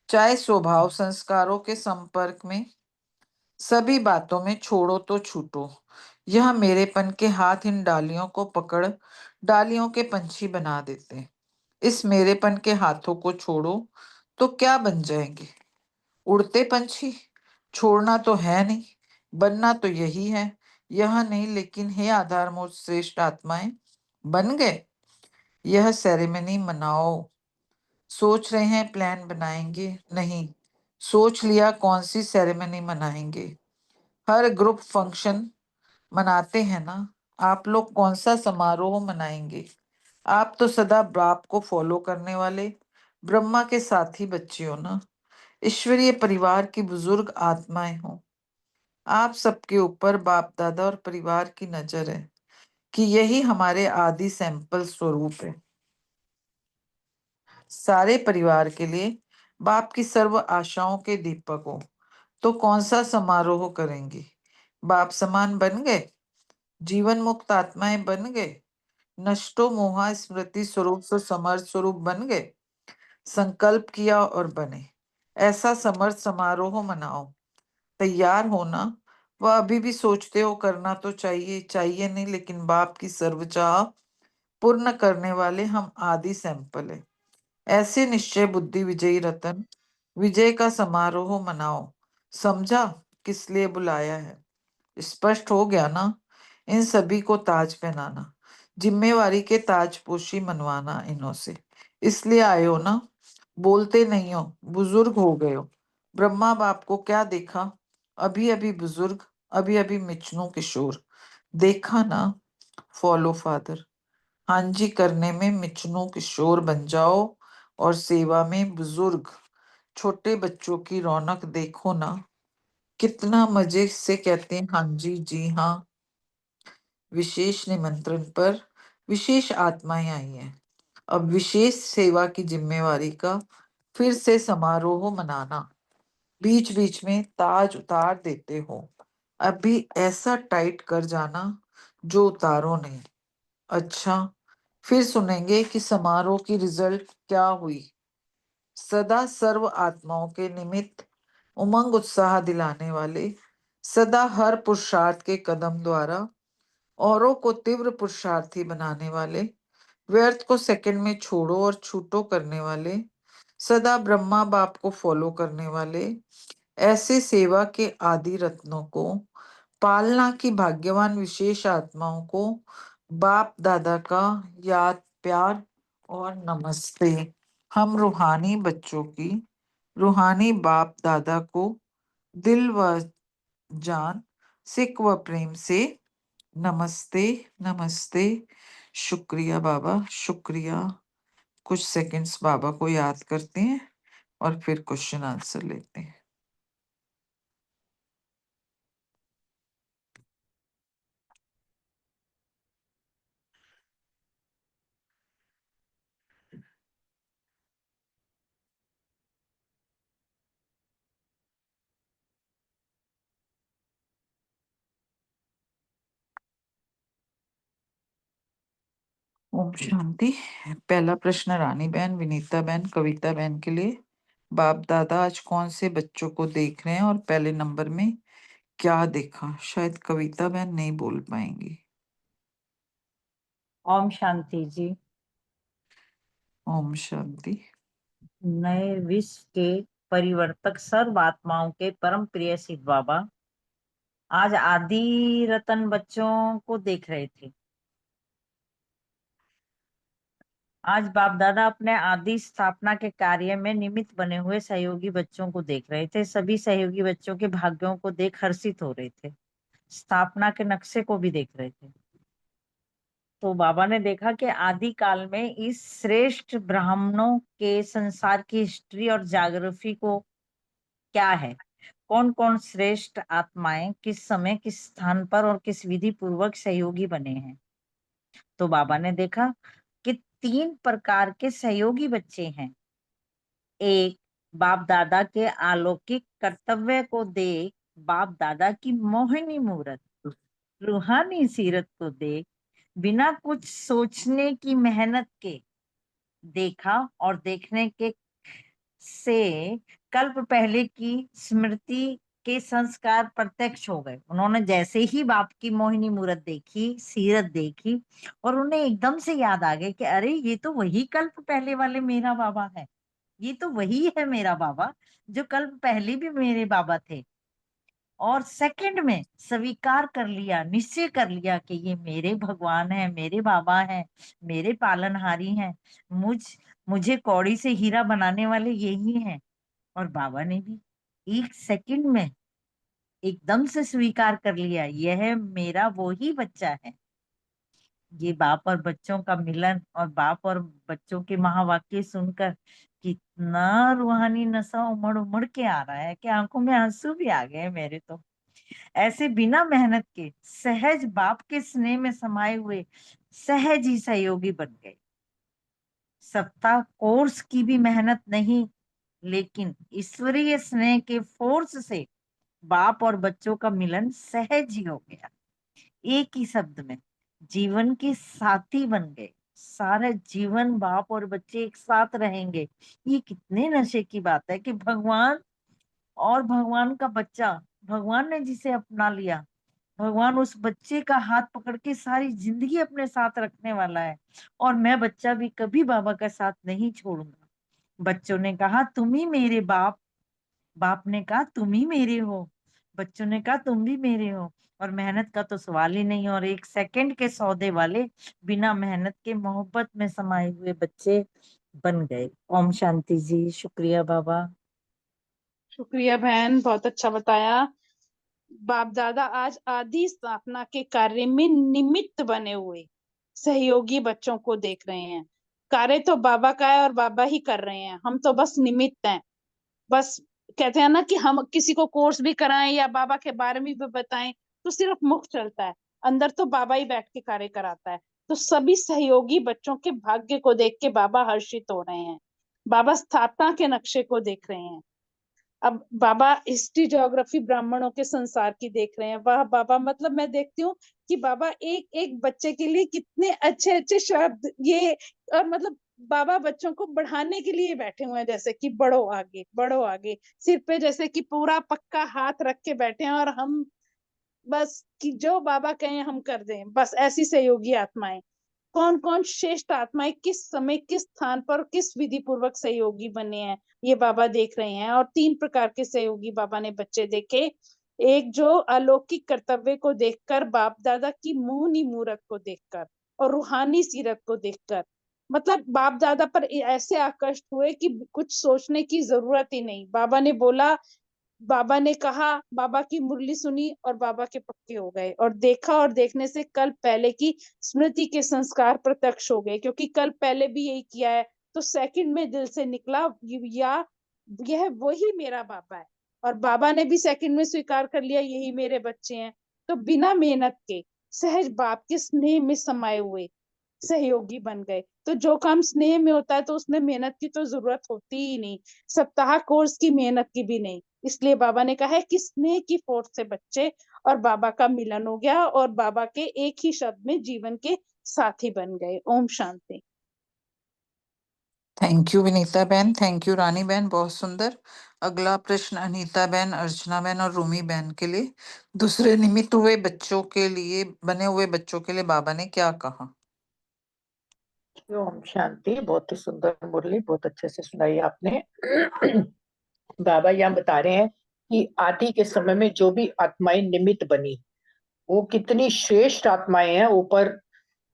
चाहे स्वभाव संस्कारों के संपर्क में, सभी बातों में छोड़ो तो छूटो। यह मेरेपन के हाथ इन डालियों को पकड़ डालियों के पंछी बना देते हैं। इस मेरेपन के हाथों को छोड़ो तो क्या बन जाएंगे, उड़ते पंछी। छोड़ना तो है नहीं, बनना तो यही है। यह नहीं लेकिन हे आधार मोर श्रेष्ठ आत्माएं बन गए। यह सेरेमनी मनाओ। सोच रहे हैं प्लान बनाएंगे, नहीं सोच लिया कौन सी सेरेमनी मनाएंगे। हर ग्रुप फंक्शन मनाते हैं ना, आप लोग कौन सा समारोह मनाएंगे। आप तो सदा बाप को फॉलो करने वाले ब्रह्मा के साथी बच्चे हो ना। ईश्वरीय परिवार की बुजुर्ग आत्माएं हो। आप सबके ऊपर बाप दादा और परिवार की नजर है कि यही हमारे आदि सैंपल स्वरूप है। सारे परिवार के लिए बाप की सर्व आशाओं के दीपक हो। तो कौन सा समारोह करेंगे। बाप समान बन गए, जीवन मुक्त आत्माएं बन गए, नष्टो मोहा स्मृति स्वरूप से समर्थ स्वरूप बन गए। संकल्प किया और बने। ऐसा समर्थ समारोह मनाओ। तैयार होना वह अभी भी सोचते हो करना तो चाहिए चाहिए नहीं, लेकिन बाप की सर्वचाह पूर्ण करने वाले हम आदि सैंपल है। ऐसे निश्चय बुद्धि विजयी रतन विजय का समारोह मनाओ। समझा किस लिए बुलाया है। स्पष्ट हो गया ना। इन सभी को ताज पहनाना, जिम्मेवारी के ताजपोशी मनवाना इन्हों से, इसलिए आए हो ना। बोलते नहीं हो, बुजुर्ग हो गए हो। ब्रह्मा बाप को क्या देखा, अभी अभी बुजुर्ग, अभी अभी मिचनू किशोर देखा ना। फॉलो फादर, हाँ जी करने में मिचनू किशोर बन जाओ और सेवा में बुजुर्ग। छोटे बच्चों की रौनक देखो ना, कितना मजे से कहते हैं हाँ जी जी हाँ। विशेष निमंत्रण पर विशेष आत्माएं आई हैं। अब विशेष सेवा की जिम्मेवारी का फिर से समारोह मनाना। बीच बीच में ताज उतार देते हो, अभी ऐसा टाइट कर जाना जो उतारो नहीं। अच्छा, फिर सुनेंगे कि समारोह की रिजल्ट क्या हुई। सदा सर्व आत्माओं के निमित्त उमंग उत्साह दिलाने वाले, सदा हर पुरुषार्थ के कदम द्वारा औरों को तीव्र पुरुषार्थी बनाने वाले, व्यर्थ को सेकंड में छोड़ो और छूटो करने वाले, सदा ब्रह्मा बाप को फॉलो करने वाले, ऐसे सेवा के आदि रत्नों को पालना की भाग्यवान विशेष आत्माओं को बाप दादा का याद प्यार और नमस्ते। हम रूहानी बच्चों की रूहानी बाप दादा को दिल व जान सिक व प्रेम से नमस्ते, नमस्ते। शुक्रिया बाबा, शुक्रिया। कुछ सेकंड्स बाबा को याद करते हैं और फिर क्वेश्चन आंसर लेते हैं। ओम शांति। पहला प्रश्न रानी बहन, विनीता बहन, कविता बहन के लिए। बाप दादा आज कौन से बच्चों को देख रहे हैं और पहले नंबर में क्या देखा? शायद कविता बहन नहीं बोल पाएंगी।
ओम शांति जी।
ओम शांति।
नए विश्व के परिवर्तक सर्व आत्माओं के परम प्रिय शिव बाबा आज आदि रतन बच्चों को देख रहे थे। आज बाप दादा अपने आदि स्थापना के कार्य में निमित्त बने हुए सहयोगी बच्चों को देख रहे थे। सभी सहयोगी बच्चों के भाग्यों को देख हर्षित हो रहे थे, स्थापना के नक्शे को भी देख रहे थे। तो बाबा ने देखा कि आदि काल में इस श्रेष्ठ ब्राह्मणों के संसार की हिस्ट्री और ज्योग्राफी को क्या है, कौन कौन श्रेष्ठ आत्माएं किस समय किस स्थान पर और किस विधि पूर्वक सहयोगी बने हैं। तो बाबा ने देखा कि 3 प्रकार के सहयोगी बच्चे हैं। एक, बाप दादा के अलौकिक कर्तव्य को देख बाप दादा की मोहिनी मूरत रूहानी सीरत को देख बिना कुछ सोचने की मेहनत के देखा और देखने के से कल्प पहले की स्मृति के संस्कार प्रत्यक्ष हो गए। उन्होंने जैसे ही बाप की मोहिनी मूरत देखी, सीरत देखी, और उन्हें एकदम से याद आ गया कि अरे ये तो वही कल्प पहले वाले मेरा बाबा है, ये तो वही है मेरा बाबा जो कल्प पहले भी मेरे बाबा थे। और सेकंड में स्वीकार कर लिया, निश्चय कर लिया कि ये मेरे भगवान हैं, मेरे बाबा हैं, मेरे पालनहारी हैं, मुझे कौड़ी से हीरा बनाने वाले यही हैं। और बाबा ने भी 1 सेकंड में एकदम से स्वीकार कर लिया, यह मेरा वो ही बच्चा है। ये बाप और बच्चों का मिलन और बाप और बच्चों के महावाक्य सुनकर कितना रूहानी नशा उमड़ उमड़ के आ रहा है कि आंखों में आंसू भी आ गए मेरे तो। ऐसे बिना मेहनत के सहज बाप के स्नेह में समाये हुए सहज ही सहयोगी बन गए। सप्ताह कोर्स की भी मेहनत नहीं, लेकिन ईश्वरीय स्नेह के फोर्स से बाप और बच्चों का मिलन सहज ही हो गया। एक ही शब्द में जीवन के साथी बन गए। सारा जीवन बाप और बच्चे एक साथ रहेंगे। ये कितने नशे की बात है कि भगवान और भगवान का बच्चा, भगवान ने जिसे अपना लिया, भगवान उस बच्चे का हाथ पकड़ के सारी जिंदगी अपने साथ रखने वाला है। और मैं बच्चा भी कभी बाबा का साथ नहीं छोड़ूंगा। बच्चों ने कहा तुम ही मेरे बाप, बाप ने कहा तुम ही मेरे हो, बच्चों ने कहा तुम भी मेरे हो। और मेहनत का तो सवाल ही नहीं। और 1 सेकंड के सौदे वाले बिना मेहनत के मोहब्बत में समाये हुए बच्चे बन गए। ओम शांति जी। शुक्रिया बाबा।
शुक्रिया बहन, बहुत अच्छा बताया। बाप दादा आज आदि स्थापना के कार्य में निमित्त बने हुए सहयोगी बच्चों को देख रहे हैं। कार्य तो बाबा का है और बाबा ही कर रहे हैं, हम तो बस निमित्त हैं। बस कहते हैं ना कि हम किसी को कोर्स भी कराएं या बाबा के बारे में भी बताएं तो सिर्फ मुख चलता है, अंदर तो बाबा ही बैठ के कार्य कराता है। तो सभी सहयोगी बच्चों के भाग्य को देख के बाबा हर्षित हो रहे हैं। बाबा स्थापना के नक्शे को देख रहे हैं। अब बाबा हिस्ट्री ज्योग्राफी ब्राह्मणों के संसार की देख रहे हैं। वाह बाबा, मतलब मैं देखती हूँ कि बाबा एक एक बच्चे के लिए कितने अच्छे अच्छे शब्द ये, और मतलब बाबा बच्चों को बढ़ाने के लिए बैठे हुए हैं, जैसे कि बढ़ो आगे बढ़ो आगे, सिर पे जैसे कि पूरा पक्का हाथ रख के बैठे हैं और हम बस कि जो बाबा कहें हम कर दें। बस ऐसी सहयोगी आत्माएं, कौन कौन श्रेष्ठ आत्माएं किस समय किस स्थान पर किस विधि पूर्वक सहयोगी बने हैं ये बाबा देख रहे हैं। और 3 प्रकार के सहयोगी बाबा ने बच्चे देखे। एक जो अलौकिक कर्तव्य को देखकर, बाप दादा की मोहनी मूरत को देखकर और रूहानी सीरत को देखकर, मतलब बाप दादा पर ऐसे आकर्षित हुए कि कुछ सोचने की जरूरत ही नहीं। बाबा ने बोला बाबा ने कहा, बाबा की मुरली सुनी और बाबा के पक्के हो गए, और देखा और देखने से कल पहले की स्मृति के संस्कार प्रत्यक्ष हो गए, क्योंकि कल पहले भी यही किया है। तो सेकंड में दिल से निकला या यह वही मेरा बाबा है, और बाबा ने भी सेकंड में स्वीकार कर लिया यही मेरे बच्चे हैं। तो बिना मेहनत के सहज बाप के स्नेह में समाये हुए सहयोगी बन गए। तो जो काम स्नेह में होता है तो उसमें मेहनत की तो जरूरत होती ही नहीं, सप्ताह कोर्स की मेहनत की भी नहीं। इसलिए बाबा ने कहा है कि स्नेह की फोर्स से बच्चे और बाबा का मिलन हो गया, और बाबा के एक ही शब्द में जीवन के साथी बन गए। ओम शांति।
थैंक यू विनीता बहन, थैंक यू रानी बहन, बहुत सुंदर। अगला प्रश्न अनीता बहन, अर्चना बहन और रूमी बहन के लिए। दूसरे निमित्त हुए बच्चों के लिए, बने हुए बच्चों के लिए बाबा ने क्या कहा?
ओम शांति। बहुत ही सुंदर मुरली, बहुत अच्छे से सुनाई आपने। बाबा यहाँ बता रहे हैं कि आदि के समय में जो भी आत्माएं निमित्त बनी, वो कितनी श्रेष्ठ आत्माएं हैं। ऊपर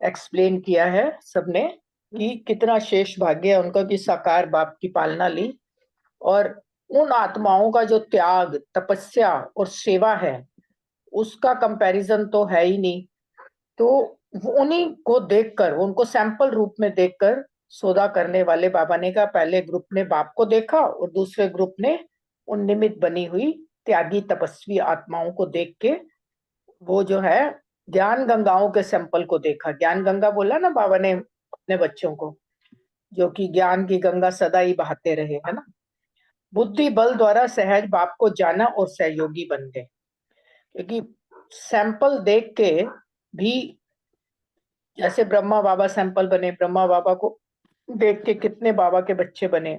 एक्सप्लेन किया है सबने कि कितना श्रेष्ठ भाग्य है उनका कि साकार बाप की पालना ली, और उन आत्माओं का जो त्याग, तपस्या और सेवा है उसका कंपैरिजन तो है ही नहीं। तो उन्हीं को देखकर, उनको सैंपल रूप में देखकर सौदा करने वाले बाबा ने कहा, पहले ग्रुप ने बाप को देखा और दूसरे ग्रुप ने उन निमित्त बनी हुई त्यागी तपस्वी आत्माओं को देख के वो जो है ज्ञान गंगाओं के सैंपल को देखा। ज्ञान गंगा बोला ना बाबा ने अपने बच्चों को, जो कि ज्ञान की गंगा सदा ही बहाते रहे, है ना। बुद्धि बल द्वारा सहज बाप को जाना और सहयोगी बन गए, क्योंकि सैंपल देख के भी, जैसे ब्रह्मा बाबा सैंपल बने, ब्रह्मा बाबा को देख के कितने बाबा के बच्चे बने।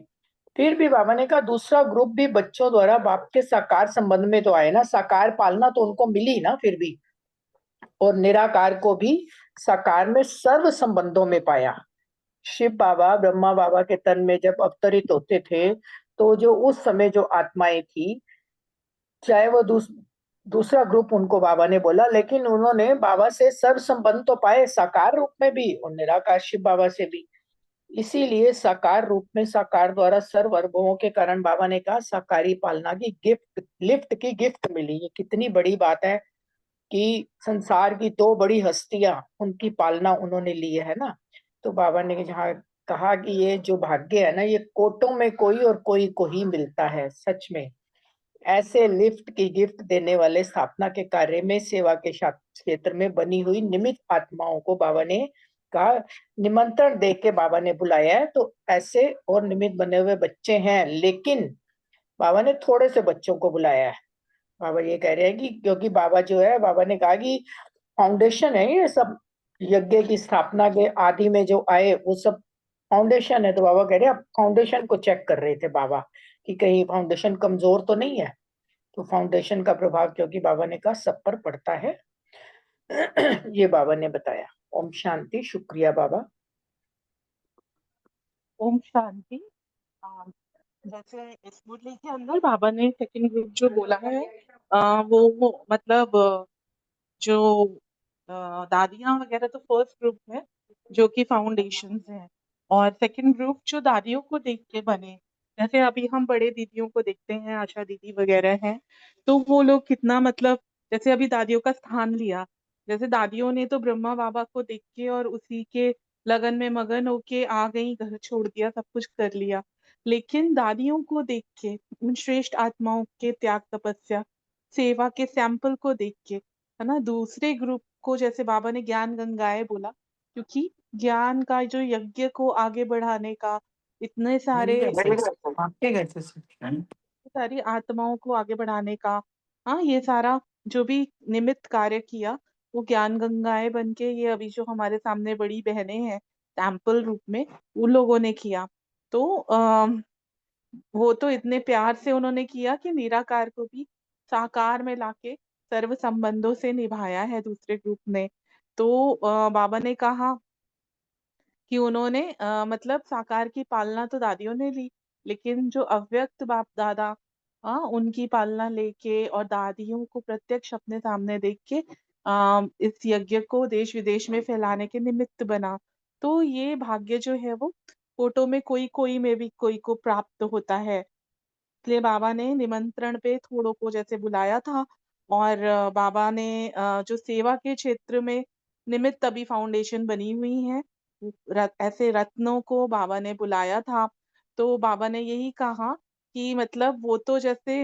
फिर भी बाबा ने कहा दूसरा ग्रुप भी बच्चों द्वारा बाप के साकार संबंध में तो आए ना, साकार पालना तो उनको मिली ना फिर भी, और निराकार को भी साकार में सर्व संबंधों में पाया। शिव बाबा ब्रह्मा बाबा के तन में जब अवतरित होते थे तो जो उस समय जो आत्माएं थी, चाहे वो दूसरा ग्रुप उनको बाबा ने बोला, लेकिन उन्होंने बाबा से सर्व संबंध तो पाए, साकार रूप में भी और निराकार शिव बाबा से भी। इसीलिए साकार रूप में साकार द्वारा सर्व अनुभवों के कारण बाबा ने कहा साकारी पालना की गिफ्ट, लिफ्ट की गिफ्ट मिली। ये कितनी बड़ी बात है कि संसार की दो बड़ी हस्तियां, उनकी पालना उन्होंने ली है ना। तो बाबा ने जहाँ कहा कि ये जो भाग्य है ना, ये कोटों में कोई और कोई को ही मिलता है। सच में ऐसे लिफ्ट की गिफ्ट देने वाले स्थापना के कार्य में सेवा के क्षेत्र में बनी हुई निमित्त आत्माओं को बाबा ने कहा निमंत्रण दे के बाबा ने बुलाया है। तो ऐसे और निमित्त बने हुए बच्चे हैं, लेकिन बाबा ने थोड़े से बच्चों को बुलाया है। बाबा ये कह रहे हैं कि क्योंकि बाबा जो है, बाबा ने कहा कि फाउंडेशन है ये सब, यज्ञ की स्थापना के आदि में जो आए वो सब फाउंडेशन है। तो बाबा कह रहे हैं, फाउंडेशन को चेक कर रहे थे बाबा कि कहीं फाउंडेशन कमजोर तो नहीं है। तो फाउंडेशन का प्रभाव क्योंकि बाबा ने कहा सब पर पड़ता है, ये बाबा ने बताया। ओम शांति। शुक्रिया बाबा।
ओम शांति। जैसे इस मुरली के अंदर बाबा ने सेकंड ग्रुप जो बोला है, वो मतलब जो दादियां वगैरह तो फर्स्ट ग्रुप है जो कि फाउंडेशन है, और सेकंड ग्रुप जो दादियों को देख के बने। जैसे अभी हम बड़े दीदियों को देखते हैं, आशा दीदी वगैरह हैं, तो वो लोग कितना मतलब जैसे अभी दादियों का स्थान लिया। जैसे दादियों ने तो ब्रह्मा बाबा को देख के और उसी के लगन में मगन होके आ गई, घर छोड़ दिया, सब कुछ कर लिया। लेकिन दादियों को देख के, उन श्रेष्ठ आत्माओं के त्याग तपस्या सेवा के सैंपल को देख के, है ना, दूसरे ग्रुप को जैसे बाबा ने ज्ञान गंगाएं बोला, क्योंकि ज्ञान का जो यज्ञ को आगे बढ़ाने का इतने सारी आत्माओं को आगे बढ़ाने का, हाँ, ये सारा जो भी निमित्त कार्य किया वो ज्ञान गंगाएं बन के, ये अभी जो हमारे सामने बड़ी बहनें हैं सैंपल रूप में, उन लोगों ने किया। तो वो तो इतने प्यार से उन्होंने किया कि निराकार को भी साकार में लाके सर्व संबंधों से निभाया है दूसरे ग्रुप ने। तो बाबा ने कहा कि उन्होंने मतलब साकार की पालना तो दादियों ने ली, लेकिन जो अव्यक्त बाप दादा, उनकी पालना लेके और दादियों को प्रत्यक्ष अपने सामने देख के इस यज्ञ को देश विदेश में फैलाने के निमित्त बना। तो ये भाग्य जो है वो फोटो में कोई कोई में भी कोई को प्राप्त होता है। इसलिए बाबा ने निमंत्रण पे थोड़ों को जैसे बुलाया था और बाबा ने जो सेवा के क्षेत्र में निमित्त अभी फाउंडेशन बनी हुई है, ऐसे रत्नों को बाबा ने बुलाया था। तो बाबा ने यही कहा कि मतलब वो तो जैसे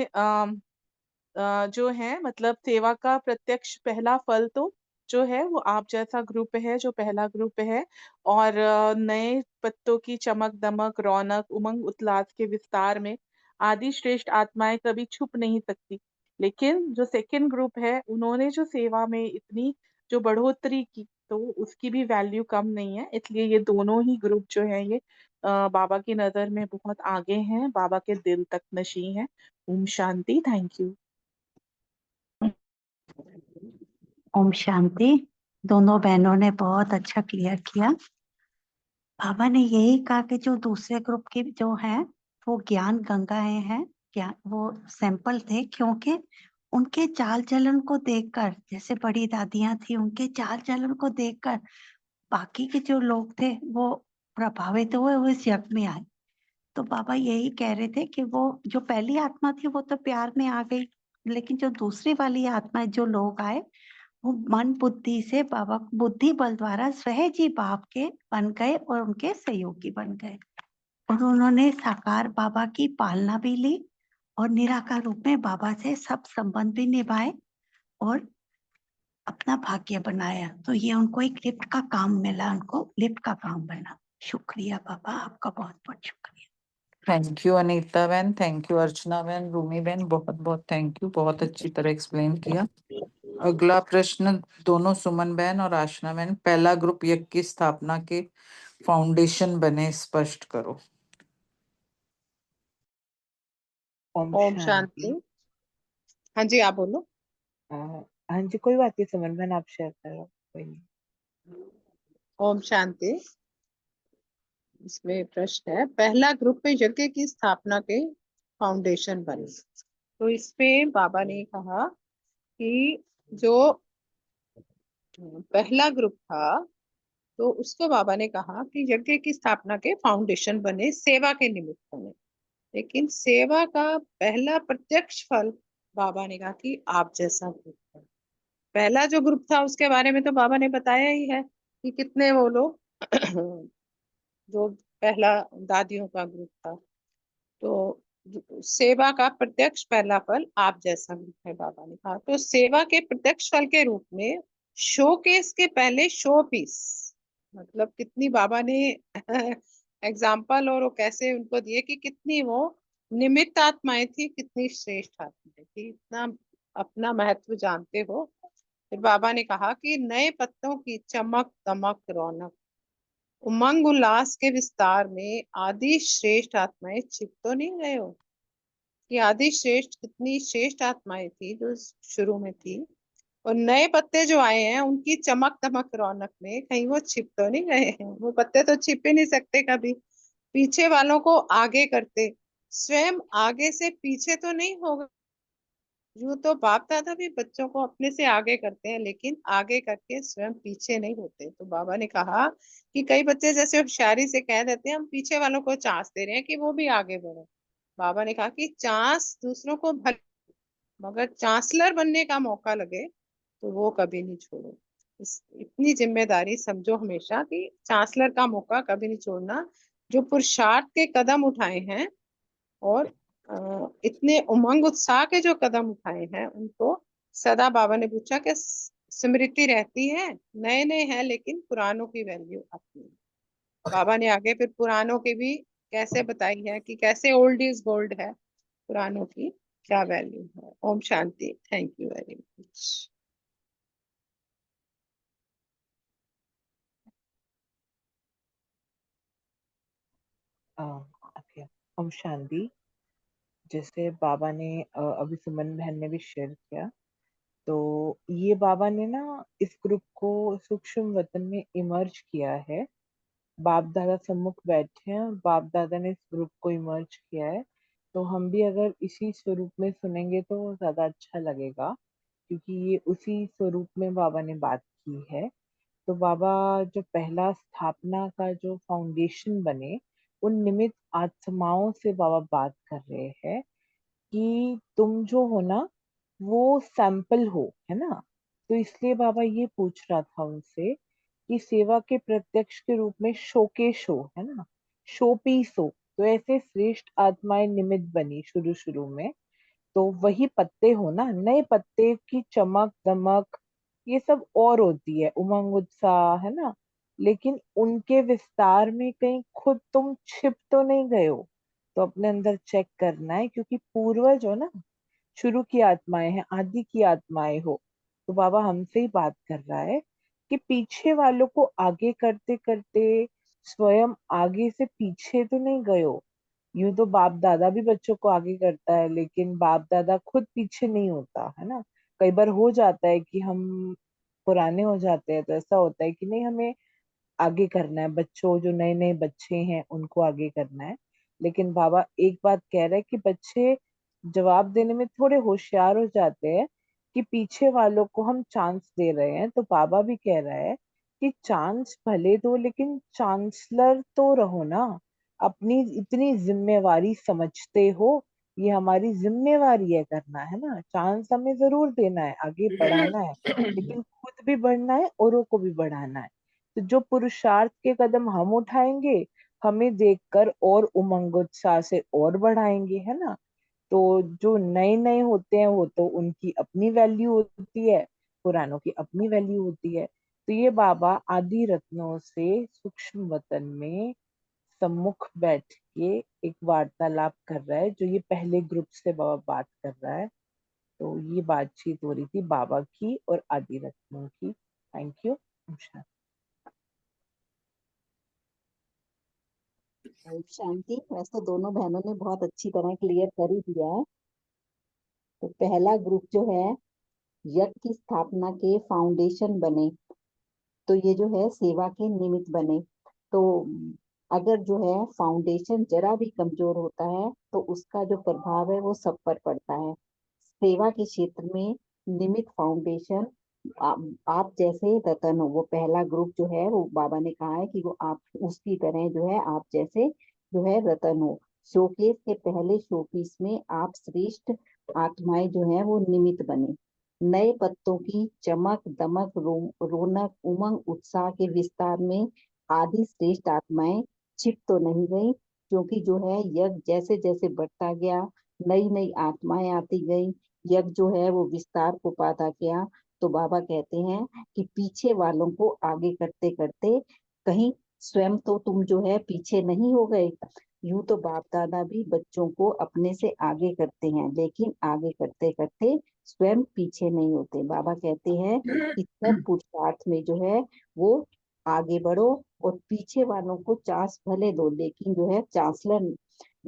जो है मतलब सेवा का प्रत्यक्ष पहला फल तो जो है वो आप जैसा ग्रुप है, जो पहला ग्रुप है। और नए पत्तों की चमक दमक, रौनक, उमंग उल्लास के विस्तार में आदि श्रेष्ठ आत्माएं कभी छुप नहीं सकती। लेकिन जो सेकंड ग्रुप है, उन्होंने जो सेवा में इतनी जो बढ़ोतरी की, तो उसकी भी वैल्यू कम नहीं है। इसलिए ये दोनों ही ग्रुप जो है ये बाबा की नजर में बहुत आगे हैं, बाबा के दिल तक नशी हैं। ओम शांति। Thank you.
ओम शांति। दोनों बहनों ने बहुत अच्छा क्लियर किया। बाबा ने यही कहा कि जो दूसरे ग्रुप के जो हैं वो ज्ञान गंगाएं हैं, ज्ञान वो सैंपल थे, क्योंकि उनके चाल चलन को देखकर, जैसे बड़ी दादियां थी उनके चाल चलन को देखकर बाकी के जो लोग थे वो प्रभावित हुए, वो इस यज्ञ में आए। तो बाबा यही कह रहे थे कि वो जो पहली आत्मा थी वो तो प्यार में आ गई, लेकिन जो दूसरी वाली आत्मा जो लोग आए वो मन बुद्धि से बाबा बुद्धि बल द्वारा सहज ही बाप के बन गए और उनके सहयोगी बन गए, और उन्होंने साकार बाबा की पालना भी ली और निराकार रूप में बाबा से सब संबंध भी निभाए और अपना भाग्य बनाया। तो ये उनको एक लिफ्ट का काम मिला, उनको लिफ्ट का काम बना। शुक्रिया बाबा, आपका बहुत बहुत शुक्रिया।
थैंक यू अनीता बहन, थैंक यू अर्चना बहन, रूमी बहन, बहुत बहुत थैंक यू, बहुत अच्छी तरह एक्सप्लेन किया। अगला प्रश्न दोनों सुमन बहन और आशना बहन, पहला ग्रुप यज्ञ की स्थापना के फाउंडेशन बने, स्पष्ट करो।
ओम
ओम
शांति।
शांति। हाँ जी, आप बोलो।
हाँ जी, कोई बात नहीं सुमन बहन, आप शेयर करो, कोई नहीं।
ओम शांति। इसमें प्रश्न है, पहला ग्रुप में यज्ञ की स्थापना के फाउंडेशन बने। तो इसमें बाबा ने कहा कि जो पहला ग्रुप था तो उसको बाबा ने कहा कि यज्ञ की स्थापना के फाउंडेशन बने, सेवा के निमित्त बने। लेकिन सेवा का पहला प्रत्यक्ष फल बाबा ने कहा कि आप जैसा ग्रुप है। पहला जो ग्रुप था उसके बारे में तो बाबा ने बताया ही है कि कितने वो लोग जो पहला दादियों का ग्रुप था। तो सेवा का प्रत्यक्ष पहला फल आप जैसा ग्रुप है, बाबा ने कहा। तो सेवा के प्रत्यक्ष फल के रूप में शोकेस के पहले शो पीस, मतलब कितनी बाबा ने एग्जाम्पल और वो कैसे उनको दिए कि कितनी वो निमित्त आत्माएं थी, कितनी श्रेष्ठ आत्माएं थी, इतना अपना महत्व जानते हो। फिर बाबा ने कहा कि नए पत्तों की चमक दमक रौनक उमंग उल्लास के विस्तार में आदि श्रेष्ठ आत्माएं छिप तो नहीं गए हो। कि आदि श्रेष्ठ कितनी श्रेष्ठ आत्माएं थी जो शुरू में थी, और नए पत्ते जो आए हैं उनकी चमक दमक रौनक में कहीं वो छिप तो नहीं गए हैं। वो पत्ते तो छिप ही नहीं सकते कभी, पीछे वालों को आगे करते, स्वयं आगे से पीछे तो नहीं होगा। यूं तो बाप दादा भी बच्चों को अपने से आगे करते हैं, लेकिन आगे करके स्वयं पीछे नहीं होते। तो बाबा ने कहा कि कई बच्चे जैसे होशियारी से कह देते हैं हम पीछे वालों को चांस दे रहे हैं कि वो भी आगे बढ़े। बाबा ने कहा कि चांस दूसरों को भले, मगर चांसलर बनने का मौका लगे तो वो कभी नहीं छोड़ो। इतनी जिम्मेदारी समझो हमेशा कि चांसलर का मौका कभी नहीं छोड़ना। जो पुरुषार्थ के कदम उठाए हैं और इतने उमंग उत्साह के जो कदम उठाए हैं, उनको सदा बाबा ने पूछा कि स्मृति रहती है। नए नए हैं लेकिन पुरानों की वैल्यू अपनी। बाबा ने आगे फिर पुरानों की भी कैसे बताई है कि कैसे ओल्ड इज गोल्ड है, पुरानों की क्या वैल्यू है। ओम शांति। Thank you very much.
Okay, ओम शांति। जैसे बाबा ने अभी सुमन बहन ने भी शेयर किया, तो ये बाबा ने ना इस ग्रुप को सूक्ष्म वतन में इमर्ज किया है। बाप दादा सम्मुख बैठे हैं और बाप दादा ने इस ग्रुप को इमर्ज किया है। तो हम भी अगर इसी स्वरूप में सुनेंगे तो ज्यादा अच्छा लगेगा, क्योंकि ये उसी स्वरूप में बाबा ने बात की है। तो बाबा जो पहला स्थापना का जो फाउंडेशन बने, उन निमित्त आत्माओं से बाबा बात कर रहे हैं कि तुम जो हो ना वो सैंपल हो, है ना। तो इसलिए बाबा ये पूछ रहा था उनसे कि सेवा के प्रत्यक्ष के रूप में शोकेश हो, है ना, शो पीस हो। तो ऐसे श्रेष्ठ आत्माएं निमित्त बनी शुरू शुरू में, तो वही पत्ते हो ना, नए पत्ते की चमक दमक ये सब और होती है, उमंग उत्साह, है ना। लेकिन उनके विस्तार में कहीं खुद तुम छिप तो नहीं गए हो। तो अपने अंदर चेक करना है, क्योंकि पूर्वज हो ना, शुरू की आत्माएं हैं, आदि की आत्माएं हो। तो बाबा हमसे ही बात कर रहा है कि पीछे वालों को आगे करते करते स्वयं आगे से पीछे तो नहीं गए हो। यूं तो बाप दादा भी बच्चों को आगे करता है, लेकिन बाप दादा खुद पीछे नहीं होता, है ना। कई बार हो जाता है कि हम पुराने हो जाते हैं, तो ऐसा होता है कि नहीं, हमें आगे करना है, बच्चों जो नए नए बच्चे हैं उनको आगे करना है। लेकिन बाबा एक बात कह रहे हैं कि बच्चे जवाब देने में थोड़े होशियार हो जाते हैं कि पीछे वालों को हम चांस दे रहे हैं। तो बाबा भी कह रहा है कि चांस भले दो, लेकिन चांसलर तो रहो ना। अपनी इतनी जिम्मेवारी समझते हो, ये हमारी जिम्मेवारी है करना, है ना। चांस हमें जरूर देना है, आगे बढ़ाना है, लेकिन खुद भी बढ़ना है, औरों को भी बढ़ाना है। तो जो पुरुषार्थ के कदम हम उठाएंगे, हमें देखकर और उमंग उत्साह से और बढ़ाएंगे, है ना। तो जो नए नए होते हैं वो तो उनकी अपनी वैल्यू होती है, पुरानों की अपनी वैल्यू होती है। तो ये बाबा आदि रत्नों से सूक्ष्म वतन में सम्मुख बैठ के एक वार्तालाप कर रहा है, जो ये पहले ग्रुप से बाबा बात कर रहा है। तो ये बातचीत हो रही थी बाबा की और आदि रत्नों की। Thank you.
ओम शांति। वैसे तो दोनों बहनों ने बहुत अच्छी तरह क्लियर कर ही दिया है। तो पहला ग्रुप जो है, यज्ञ की स्थापना के फाउंडेशन बने, तो ये जो है सेवा के निमित्त बने। तो अगर जो है फाउंडेशन जरा भी कमजोर होता है तो उसका जो प्रभाव है वो सब पर पड़ता है। सेवा के क्षेत्र में निमित्त फाउंडेशन आप जैसे रतन हो। वो पहला ग्रुप जो है वो बाबा ने कहा है कि वो आप उसकी तरह जो है आप जैसे जो है रतन हो। शोकेस के पहले शोपीस में आप श्रेष्ठ आत्माएं जो है वो निमित्त बने। नए पत्तों की चमक दमक रौनक उमंग उत्साह के विस्तार में आदि श्रेष्ठ आत्माएं छिप तो नहीं गई, क्योंकि जो है यज्ञ जैसे जैसे बढ़ता गया नई नई आत्माएं आती गई, यज्ञ जो है वो विस्तार को पाता गया। तो बाबा कहते हैं कि पीछे वालों को आगे करते करते कहीं स्वयं तो तुम जो है पीछे नहीं हो गए। यूं तो बाप दादा भी बच्चों को अपने से आगे करते हैं, लेकिन आगे करते करते स्वयं पीछे नहीं होते। बाबा कहते हैं कि सब पुरुषार्थ में जो है वो आगे बढ़ो और पीछे वालों को चांस भले दो, लेकिन जो है चांसलर,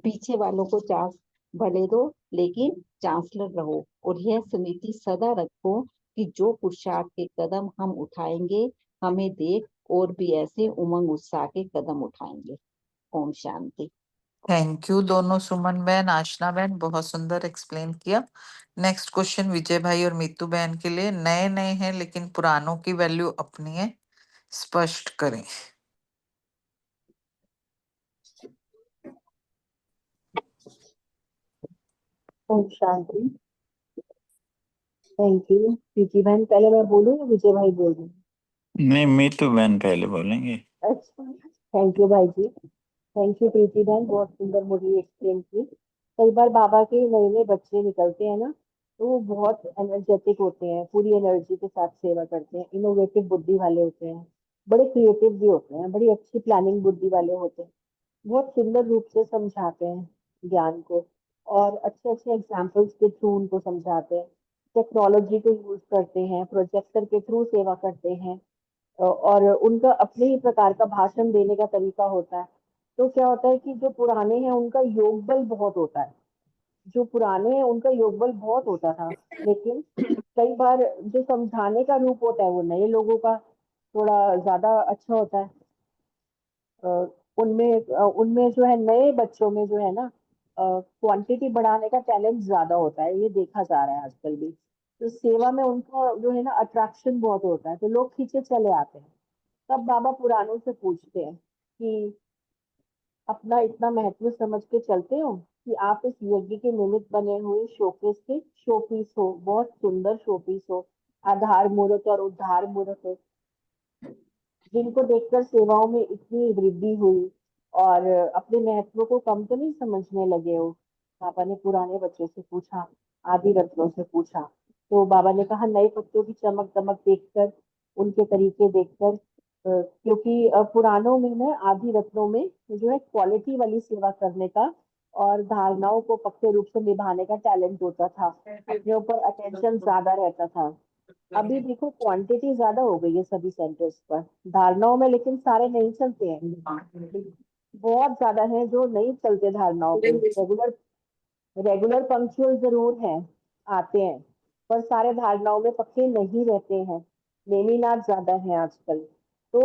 पीछे वालों को चांस भले दो लेकिन चांसलर रहो। और यह समिति सदा रखो कि जो पुरुषार्थ के कदम हम उठाएंगे हमें देख और भी ऐसे उमंग उत्साह के कदम उठाएंगे। ओम शांति।
थैंक यू दोनों सुमन बहन, आशना बहन, बहुत सुंदर एक्सप्लेन किया। नेक्स्ट क्वेश्चन विजय भाई और मीतू बहन के लिए। नए नए हैं लेकिन पुरानों की वैल्यू अपनी है, स्पष्ट करें।
ओम शांति। Thank you. प्रीति बहन पहले मैं बोलूँ या विजय भाई बोल रहे हैं?
नहीं, मीतू बहन पहले बोलेंगे।
अच्छा, थैंक यू भाई जी। थैंक यू प्रीति बहन, बहुत सुंदर मुझे एक्सप्लेन की। कई बार बाबा के नए नए बच्चे निकलते हैं ना, तो वो बहुत एनर्जेटिक होते हैं, पूरी एनर्जी के साथ सेवा करते हैं, इनोवेटिव बुद्धि वाले होते हैं, बड़े क्रिएटिव भी होते हैं, बड़ी अच्छी प्लानिंग बुद्धि वाले होते हैं, बहुत सुंदर रूप से समझाते हैं ज्ञान को, और अच्छे अच्छे एग्जाम्पल्स के थ्रू उनको समझाते हैं। टेक्नोलॉजी को यूज करते हैं, प्रोजेक्टर के थ्रू सेवा करते हैं, और उनका अपने ही प्रकार का भाषण देने का तरीका होता है। तो क्या होता है कि जो पुराने हैं उनका योग बल बहुत होता है, जो पुराने हैं उनका योग बल बहुत होता था, लेकिन कई बार जो समझाने का रूप होता है वो नए लोगों का थोड़ा ज्यादा अच्छा होता है। उनमें जो है नए बच्चों में जो है ना क्वांटिटी बढ़ाने का टैलेंट ज्यादा होता है, ये देखा जा रहा है आजकल भी। तो सेवा में उनका जो है ना अट्रैक्शन बहुत होता है, तो लोग खींचे चले आते हैं। तब बाबा पुरानों से पूछते हैं कि अपना इतना महत्व समझ के चलते हो कि आप इस यज्ञ के निमित्त बने हुए शोकेस के शोपीस हो, बहुत सुंदर शोपीस हो, आधार मूर्त और उद्धार मूर्त हो, जिनको देखकर सेवाओं में इतनी वृद्धि हुई और अपने महत्व को कम तो नहीं समझने लगे हो। पापा ने पुराने बच्चों से पूछा, आदि रत्नों से पूछा। तो बाबा ने कहा नए बच्चों की चमक दमक देखकर, उनके तरीके देखकर, क्योंकि पुरानों में ना आदि रत्नों में जो है क्वालिटी वाली सेवा करने का और धारणाओं को पक्के रूप से निभाने का टैलेंट होता था, अपने ऊपर अटेंशन ज्यादा रहता था। अभी देखो क्वांटिटी ज्यादा हो गई है सभी सेंटर्स पर, धारणाओं में लेकिन सारे नहीं चलते हैं, बहुत ज्यादा है जो नहीं चलते धारणाओं पे। रेगुलर रेगुलर पंक्चुअल जरूर हैं, आते हैं, पर सारे धारणाओं में पक्के नहीं रहते हैं, नेमीनाथ ज्यादा है आजकल। तो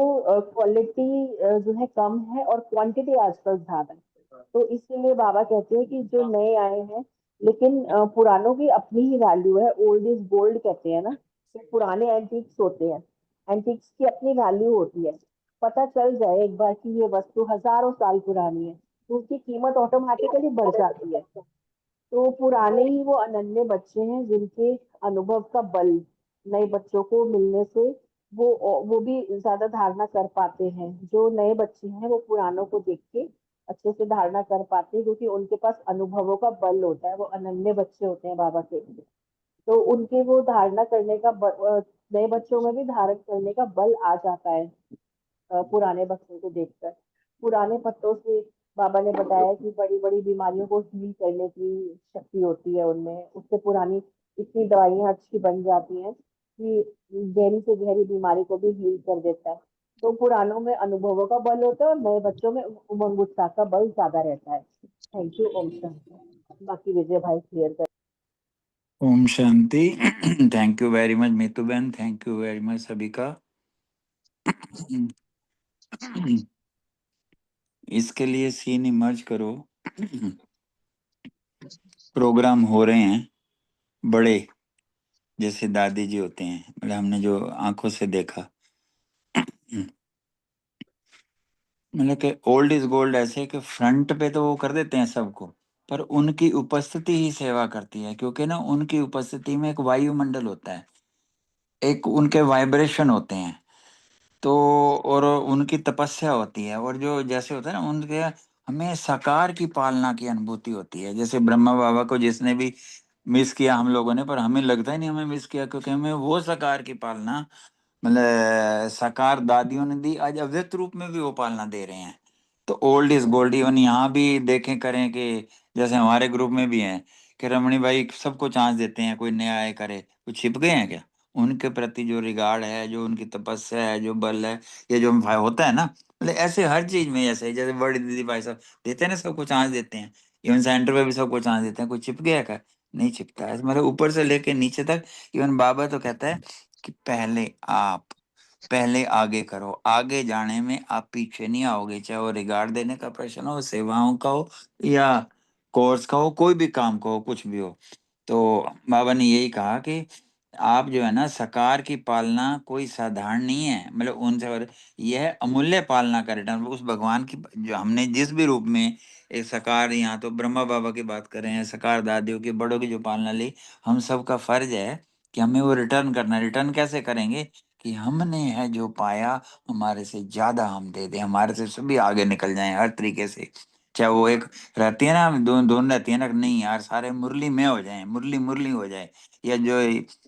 क्वालिटी जो है कम है और क्वांटिटी आजकल ज्यादा है। तो इसीलिए बाबा कहते हैं कि जो नए आए हैं, लेकिन पुरानों की अपनी ही वैल्यू है, ओल्ड इज गोल्ड कहते हैं ना, तो पुराने एंटीक्स होते हैं, एंटीक्स की अपनी वैल्यू होती है। पता चल जाए एक बार कि ये वस्तु हजारों साल पुरानी है, तो उसकी कीमत ऑटोमेटिकली बढ़ जाती है। तो पुराने ही वो अनन्य बच्चे हैं जिनके अनुभव का बल नए बच्चों को मिलने से वो भी ज्यादा धारणा कर पाते हैं। जो नए बच्चे हैं वो पुरानों को देख के अच्छे से धारणा कर पाते हैं, क्योंकि उनके पास अनुभवों का बल होता है, वो अनन्य बच्चे होते हैं बाबा के। तो उनके वो धारणा करने का नए बच्चों में भी धारण करने का बल आ जाता है पुराने बच्चों को देखकर। पुराने पत्तों से बाबा ने बताया कि बड़ी बड़ी बीमारियों को हील करने की शक्ति होती है उनमें, उससे पुरानी इतनी दवाइयां अच्छी बन जाती हैं कि गहरी से गहरी बीमारी को भी हील कर देता है। तो पुरानों में अनुभवों का बल होता है और नए बच्चों में उमंग उत्साह का बल ज्यादा रहता है। Thank you. ओम शांति। बाकी विजय भाई क्लियर कर।
ओम शांति। Thank you very much Meetu बहन, थैंक यू वेरी मच सभी का। इसके लिए सीन इमर्ज करो। प्रोग्राम हो रहे हैं बड़े, जैसे दादी जी होते हैं, मतलब हमने जो आंखों से देखा, मतलब कि ओल्ड इज गोल्ड ऐसे कि फ्रंट पे तो वो कर देते हैं सबको, पर उनकी उपस्थिति ही सेवा करती है, क्योंकि ना उनकी उपस्थिति में एक वायुमंडल होता है, एक उनके वाइब्रेशन होते हैं, तो और उनकी तपस्या होती है, और जो जैसे होता है ना उनके, हमें साकार की पालना की अनुभूति होती है। जैसे ब्रह्मा बाबा को जिसने भी मिस किया हम लोगों ने, पर हमें लगता ही नहीं हमें मिस किया, क्योंकि हमें वो साकार की पालना, मतलब साकार दादियों ने दी, आज अव्यक्त रूप में भी वो पालना दे रहे हैं। तो ओल्ड इज गोल्ड। इवन यहाँ भी देखें करें कि जैसे हमारे ग्रुप में भी हैं कि रमणी भाई सबको चांस देते हैं, कोई नया आए करे, कुछ छिप गए हैं क्या? उनके प्रति जो रिगार्ड है, जो उनकी तपस्या है, जो बल है, ये जो होता है ना, मतलब ऐसे हर चीज में ऐसे, जैसे बड़ी दीदी भाई साहब देते हैं ना, सबको चांस देते हैं, इवन सेंटर पे भी सबको चांस देते हैं। कोई छिप गया क्या? नहीं छिपता है, मतलब ऊपर से लेके नीचे तक। इवन बाबा तो कहता है कि पहले आगे करो, आगे जाने में आप पीछे नहीं आओगे, चाहे वो रिगार्ड देने का प्रश्न हो, सेवाओं का हो, या कोर्स का हो, कोई भी काम का हो, कुछ भी हो। तो बाबा ने यही कहा कि आप जो है ना, सकार की पालना कोई साधारण नहीं है, मतलब उनसे, और यह अमूल्य पालना का रिटर्न उस भगवान की, जो हमने जिस भी रूप में एक सकार, यहाँ तो ब्रह्मा बाबा की बात कर रहे हैं, सकार दादियों की, बड़ों की जो पालना ली, हम सबका फर्ज है कि हमें वो रिटर्न करना। रिटर्न कैसे करेंगे? कि हमने है जो पाया, हमारे से ज्यादा हम दे दें, हमारे से सभी आगे निकल जाएं हर तरीके से। चाहे वो एक रहती है ना, दोनों रहती है ना, नहीं यार सारे मुरली में हो जाए, मुरली मुरली हो जाए, या जो,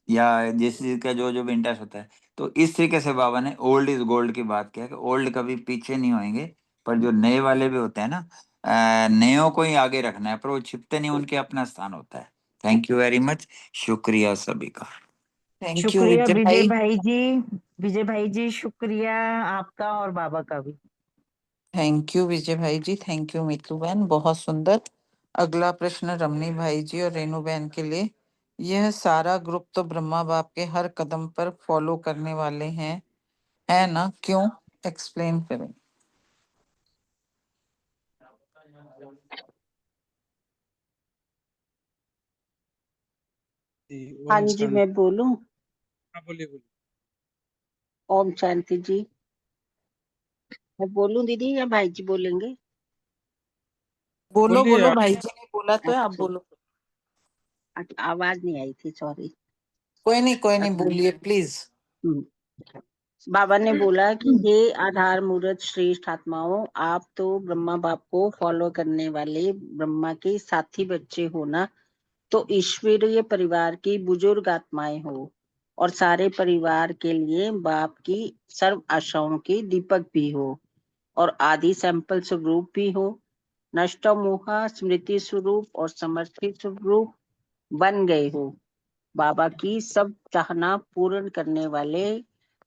या जिस चीज का जो जो भी इंटरेस्ट होता है। तो इस तरीके से बाबा ने ओल्ड इज गोल्ड की बात किया कि ओल्ड कभी पीछे नहीं होंगे, पर जो नए वाले भी होते हैं ना, नयों को ही आगे रखना है, पर वो छिपते नहीं, उनके अपना स्थान होता है। थैंक यू वेरी मच, शुक्रिया सभी का।
थैंक यू
शुक्रिया
विजय
विजय
भाई।
भाई जी। विजय भाई जी शुक्रिया आपका और बाबा का भी।
थैंक यू विजय भाई जी, थैंक यू मितू बहन, बहुत सुंदर। अगला प्रश्न रमनी भाई जी और रेणु बहन के लिए। यह सारा ग्रुप तो ब्रह्मा बाप के हर कदम पर फॉलो करने वाले हैं, है ना? क्यों? एक्सप्लेन करें।
हाँ जी, मैं बोलूं?
हाँ बोलिए बोलिए।
ओम शांति जी। मैं बोलूं दीदी या भाई जी बोलेंगे?
बोलो
बोलिए
बोलो,
आप।
भाई जी ने बोला तो है, आप
अच्छा,
बोलो।
आवाज नहीं आई थी, सॉरी।
कोई नहीं, बोलिए प्लीज।
बाबा ने बोला कि हे आधार मूर्त श्रेष्ठ आत्माओं, आप तो ब्रह्मा बाप को फॉलो करने वाले ब्रह्मा के साथी बच्चे हो ना, तो ईश्वरीय परिवार की बुजुर्ग आत्माएं हो और सारे परिवार के लिए बाप की सर्व आशाओं के दीपक भी हो और आदि सैंपल स्वरूप भी हो। नष्ट मोहा स्मृति स्वरूप और समर्थित स्वरूप बन गए हो। बाबा की सब चाहना पूर्ण करने वाले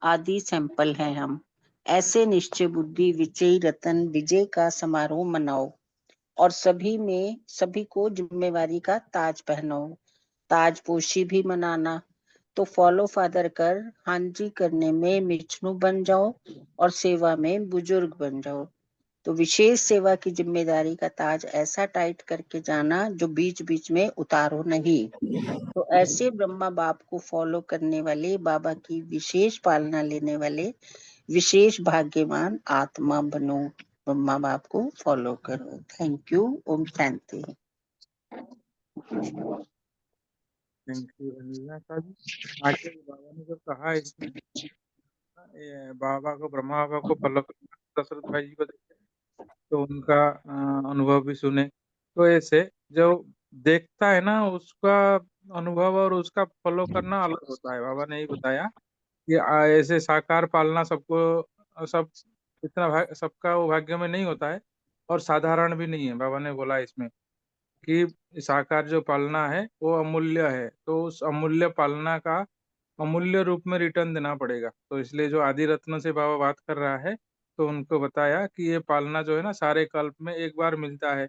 आदि सैंपल हैं हम। ऐसे निश्चय बुद्धि विजयी रतन विजय का समारोह मनाओ और सभी को जिम्मेवारी का ताज पहनाओ। ताजपोशी भी मनाना। तो फॉलो फादर कर हाँ जी करने में मिचनू बन जाओ और सेवा में बुजुर्ग बन जाओ। तो विशेष सेवा की जिम्मेदारी का ताज ऐसा टाइट करके जाना जो बीच बीच में उतारो नहीं। तो ऐसे ब्रह्मा बाप को फॉलो करने वाले बाबा की विशेष पालना लेने वाले विशेष भाग्यवान आत्मा बनो। ब्रह्मा बाप को फॉलो करो। Thank you. ओम शांति।
थैंक यू रंजना का जी। आगे बाबा ने जब कहा इसमें, बाबा को ब्रह्मा बाबा को फॉलो करना, दशरथ भाई जी को देखे तो उनका अनुभव भी सुने। तो ऐसे जो देखता है ना, उसका अनुभव और उसका फॉलो करना अलग होता है। बाबा ने ही बताया कि ऐसे साकार पालना सबको सब सबका वो भाग्य में नहीं होता है और साधारण भी नहीं है। बाबा ने बोला इसमें कि साकार जो पालना है वो अमूल्य है, तो उस अमूल्य पालना का अमूल्य रूप में रिटर्न देना पड़ेगा। तो इसलिए जो आदि रत्न से बाबा बात कर रहा है, तो उनको बताया कि ये पालना जो है ना सारे कल्प में एक बार मिलता है,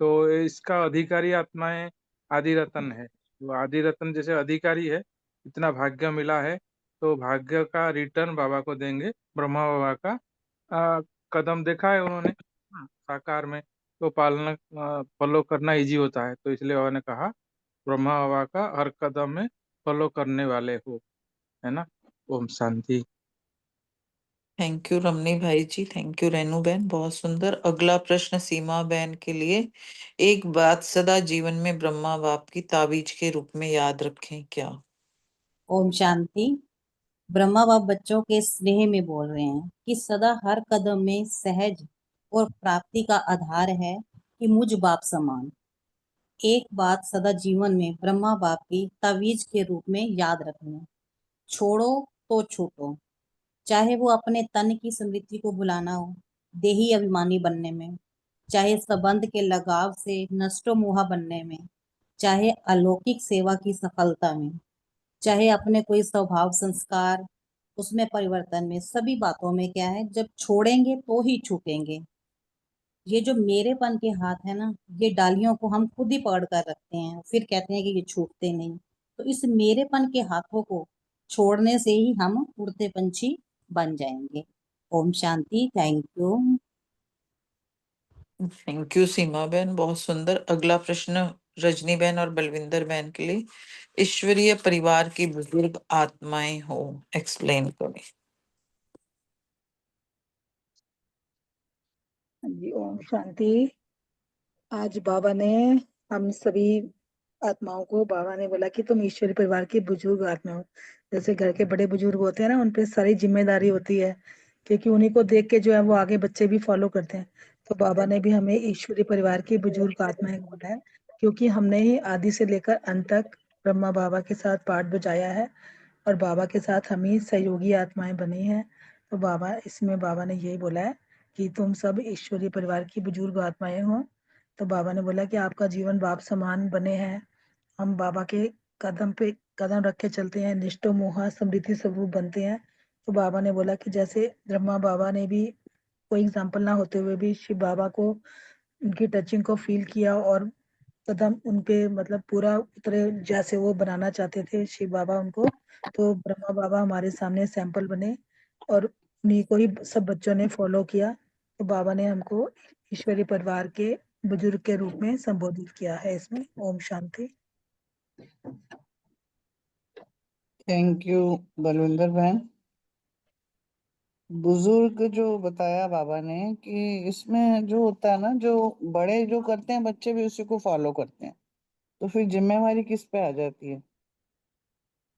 तो इसका अधिकारी आत्माएं आदि रत्न है। तो आदि रत्न जैसे अधिकारी है, इतना भाग्य मिला है, तो भाग्य का रिटर्न बाबा को देंगे। ब्रह्मा बाबा का कदम देखा है उन्होंने साकार में, तो पालना फॉलो करना इजी होता है। तो इसलिए बाबा ने कहा ब्रह्मा बाबा का हर कदम में फॉलो करने वाले हो, है ना। ओम शांति।
थैंक यू रमनी भाई जी, थैंक यू रेनू बहन, बहुत सुंदर। अगला प्रश्न सीमा बहन के लिए। एक बात सदा जीवन में ब्रह्मा बाप की ताबीज के रूप में याद रखें क्या?
ओम शांति। ब्रह्मा बाप बच्चों के स्नेह में बोल रहे हैं कि सदा हर कदम में सहज और प्राप्ति का आधार है कि मुझ बाप समान। एक बात सदा जीवन में ब्रह्मा बाप की तावीज के रूप में याद रखना। छोड़ो तो छूटो, चाहे वो अपने तन की स्मृति को भुलाना हो देही अभिमानी बनने में, चाहे संबंध के लगाव से नष्टो मोहा बनने में, चाहे अलौकिक सेवा की सफलता में, चाहे अपने कोई स्वभाव संस्कार उसमें परिवर्तन में, सभी बातों में क्या है, जब छोड़ेंगे तो ही छूटेंगे। ये जो मेरेपन के हाथ है ना, ये डालियों को हम खुद ही पकड़ कर रखते हैं, फिर कहते हैं कि ये छूटते नहीं। तो इस मेरेपन के हाथों को छोड़ने से ही हम उड़ते पंछी बन जाएंगे। ओम शांति। Thank you.
Thank you Seema बहन, बहुत सुंदर। अगला प्रश्न रजनी बहन और बलविंदर बहन के लिए। ईश्वरीय परिवार की बुजुर्ग आत्माएं हो, एक्सप्लेन करें।
जी ओम शांति। आज बाबा ने हम सभी आत्माओं को, बाबा ने बोला कि तुम ईश्वरी परिवार की बुजुर्ग आत्मा हो। जैसे घर के बड़े बुजुर्ग होते हैं ना, उन पे सारी जिम्मेदारी होती है, क्योंकि उन्हीं को देख के जो है वो आगे बच्चे भी फॉलो करते हैं। तो बाबा ने भी हमें ईश्वरी परिवार की बुजुर्ग आत्माएं बोला है, क्योंकि हमने ही आदि से लेकर अंत तक ब्रह्मा बाबा के साथ पाठ बजाया है और बाबा के साथ हम ही सहयोगी आत्माएं बनी हैं। तो बाबा ने यही बोला है कि तुम सब ईश्वरीय परिवार की बुजुर्ग आत्माएं हो। तो बाबा ने बोला कि आपका जीवन बाप समान बने हैं, हम बाबा के कदम पे कदम रख के चलते हैं, निष्ठो मोहा समृद्धि स्वरूप बनते हैं। तो बाबा ने बोला कि जैसे ब्रह्मा बाबा ने भी कोई एग्जाम्पल ना होते हुए भी शिव बाबा को, उनकी टचिंग को फील किया और कदम उनपे मतलब पूरा उतरे जैसे वो बनाना चाहते थे शिव बाबा उनको। तो ब्रह्मा बाबा हमारे सामने सैंपल बने और उन्हीं को ही सब बच्चों ने फॉलो किया। तो बाबा ने हमको ईश्वरीय परिवार के बुजुर्ग के रूप में संबोधित किया है इसमें। ओम शांति।
थैंक यू बलविंदर बहन। बुजुर्ग जो बताया बाबा ने कि इसमें जो होता है ना, जो बड़े जो करते हैं बच्चे भी उसी को फॉलो करते हैं, तो फिर जिम्मेवारी किस पे आ जाती है?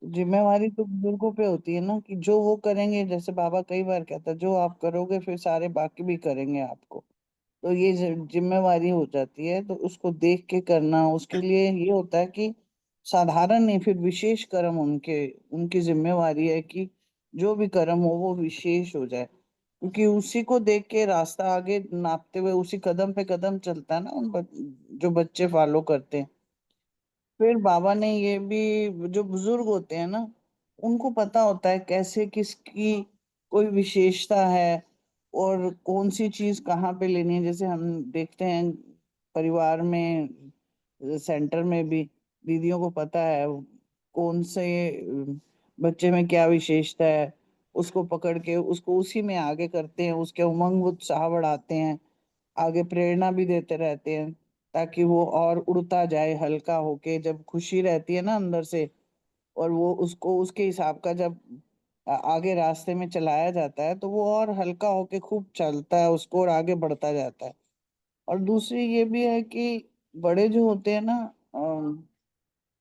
जिम्मेवारी तो बुजुर्गों पे होती है ना, कि जो वो करेंगे, जैसे बाबा कई बार कहता है, जो आप करोगे फिर सारे बाकी भी करेंगे आपको। तो ये जिम्मेवारी हो जाती है, तो उसको देख के करना, उसके लिए ये होता है कि साधारण नहीं, फिर विशेष कर्म उनके उनकी जिम्मेवारी है कि जो भी कर्म हो वो विशेष हो जाए, क्योंकि उसी को देख के रास्ता आगे नापते हुए उसी कदम पे कदम चलता है ना जो बच्चे फॉलो करते हैं। फिर बाबा ने ये भी, जो बुजुर्ग होते हैं ना, उनको पता होता है कैसे किसकी कोई विशेषता है और कौन सी चीज कहाँ पे लेनी है। जैसे हम देखते हैं परिवार में, सेंटर में भी दीदियों को पता है कौन से बच्चे में क्या विशेषता है, उसको पकड़ के उसको उसी में आगे करते हैं, उसके उमंग उत्साह बढ़ाते हैं, आगे प्रेरणा भी देते रहते हैं, ताकि वो और उड़ता जाए हल्का होके। जब खुशी रहती है ना अंदर से, और वो उसको उसके हिसाब का जब आगे रास्ते में चलाया जाता है, तो वो और हल्का होके खूब चलता है उसको और आगे बढ़ता जाता है। और दूसरी ये भी है कि बड़े जो होते हैं ना,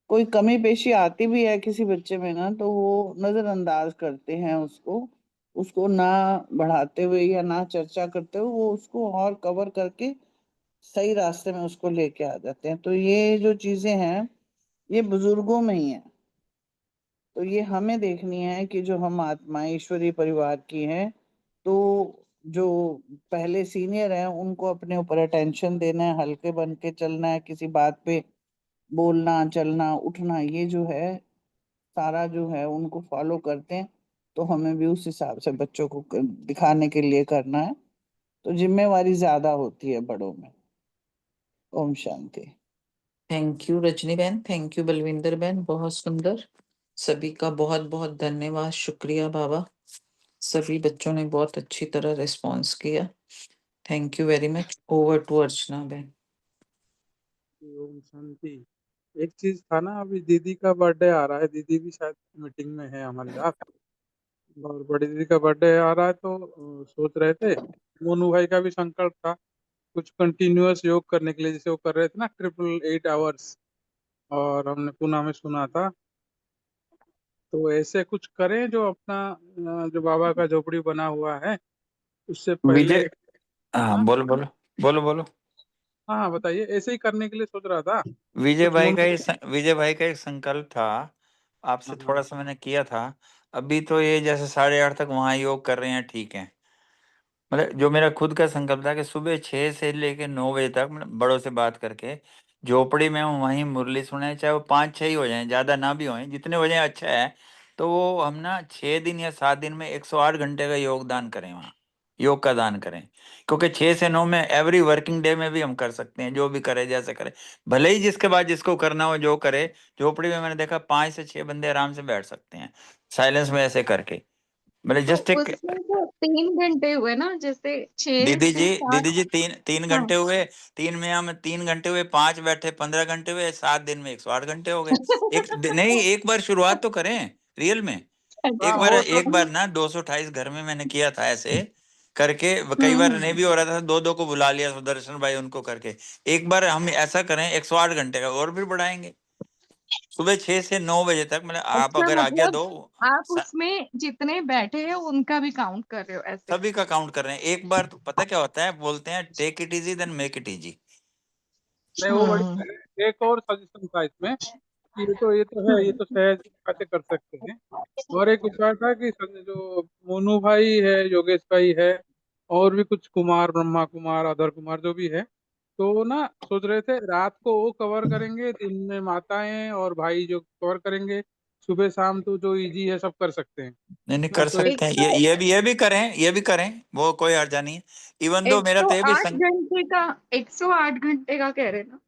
कोई कमी पेशी आती भी है किसी बच्चे में ना, तो वो नजरअंदाज करते हैं उसको, उसको ना बढ़ाते हुए या ना चर्चा करते हुए वो उसको और कवर करके सही रास्ते में उसको लेके आ जाते हैं। तो ये जो चीजें हैं ये बुजुर्गों में ही है। तो ये हमें देखनी है कि जो हम आत्माएं ईश्वरीय परिवार की हैं, तो जो पहले सीनियर हैं उनको अपने ऊपर अटेंशन देना है, हल्के बन के चलना है, किसी बात पे बोलना चलना उठना, ये जो है सारा जो है उनको फॉलो करते हैं। तो हमें भी उस हिसाब से बच्चों को दिखाने के लिए करना है। तो जिम्मेवारी ज्यादा होती है बड़ों में। ओम शांति।
थैंक यू रजनी बहन, थैंक यू बलविंदर बहन, बहुत सुंदर। सभी का बहुत बहुत धन्यवाद, शुक्रिया बाबा। सभी बच्चों ने बहुत अच्छी तरह रिस्पॉन्स किया। Thank you very much. Over to Archana बहन।
ओम शांति। एक चीज था ना, अभी दीदी का बर्थडे आ रहा है, दीदी भी शायद मीटिंग में है हमारे साथ, और बड़ी दीदी का बर्थडे आ रहा है, तो सोच रहे थे, मोनू भाई का भी संकल्प था कुछ कंटिन्यूअस योग करने के लिए, जैसे वो कर रहे थे ना 888 और हमने पुणे में सुना था। तो ऐसे कुछ करें जो अपना जो बाबा का झोपड़ी बना हुआ है उससे पहले।
विजय, हाँ
हाँ
बोलो बोलो बोलो बोलो।
हाँ हाँ, बताइए। ऐसे ही करने के लिए सोच रहा था
विजय
कुछ
भाई का विजय भाई का एक संकल्प था, आपसे थोड़ा
हाँ
सा मैंने किया था। अभी तो ये जैसे 8:30 तक वहां योग कर रहे हैं, ठीक है। मतलब जो मेरा खुद का संकल्प था कि सुबह 6 से लेके 9 बजे तक, मतलब बड़ों से बात करके झोपड़ी में हूँ, वहीं मुरली सुने, चाहे वो 5-6 ही हो जाए, ज्यादा ना भी होए, जितने हो जाए अच्छा है। तो वो हम ना 6 दिन या 7 दिन में 108 घंटे का योगदान करें, वहाँ योग का दान करें। क्योंकि 6 से 9 में एवरी वर्किंग डे में भी हम कर सकते हैं, जो भी करे जैसे करे, भले ही जिसके बाद जिसको करना हो जो करे। झोपड़ी में मैंने देखा 5 से 6 बंदे आराम से बैठ सकते हैं साइलेंस में ऐसे करके, मतलब
तो
जस्ट एक।
उसमें तो 3 घंटे हुए ना, जैसे 6 से 7।
दीदी जी, तीन तीन
हाँ।
घंटे हुए। 3 में 3 घंटे हुए, 5 बैठे 15 घंटे हुए, 7 दिन में 108 घंटे हो गए। नहीं, एक बार शुरुआत तो करें रियल में।
हाँ,
एक बार ना 228 घर में मैंने किया था ऐसे करके, कई बार नहीं
हम्म।
भी हो रहा था, दो दो को बुला लिया सुदर्शन भाई उनको करके। एक बार हम ऐसा करें 108 घंटे का, और भी बढ़ाएंगे सुबह 6 से 9 बजे तक, मतलब आप
अच्छा,
अगर आज्ञा
मतलब
दो।
आप उसमें जितने बैठे हैं उनका भी काउंट कर रहे हो ऐसे?
सभी का काउंट कर रहे हैं। एक बार तो पता क्या होता है, बोलते हैं take it easy then make it easy.
नहीं वो बढ़िया है। एक और सजेशन था इसमें कि ये तो है, ये तो सहज कैसे कर सकते हैं। और एक उपाय था कि जो मोनू भाई है, योगेश भाई है, और भी कुछ कुमार, ब्रह्मा कुमार, अधर कुमार, जो भी है, तो ना सोच रहे थे रात को वो कवर करेंगे, दिन में माताएं और भाई जो कवर करेंगे, सुबह शाम तो जो इजी है सब कर सकते हैं।
नहीं नहीं,
हाँ
कर
तो एक
सकते हैं, ये भी करें, वो कोई हर्जा नहीं है। इवन दो
एक
मेरा
सौ
तो ये भी
आठ घंटे का 108 घंटे का कह रहे ना?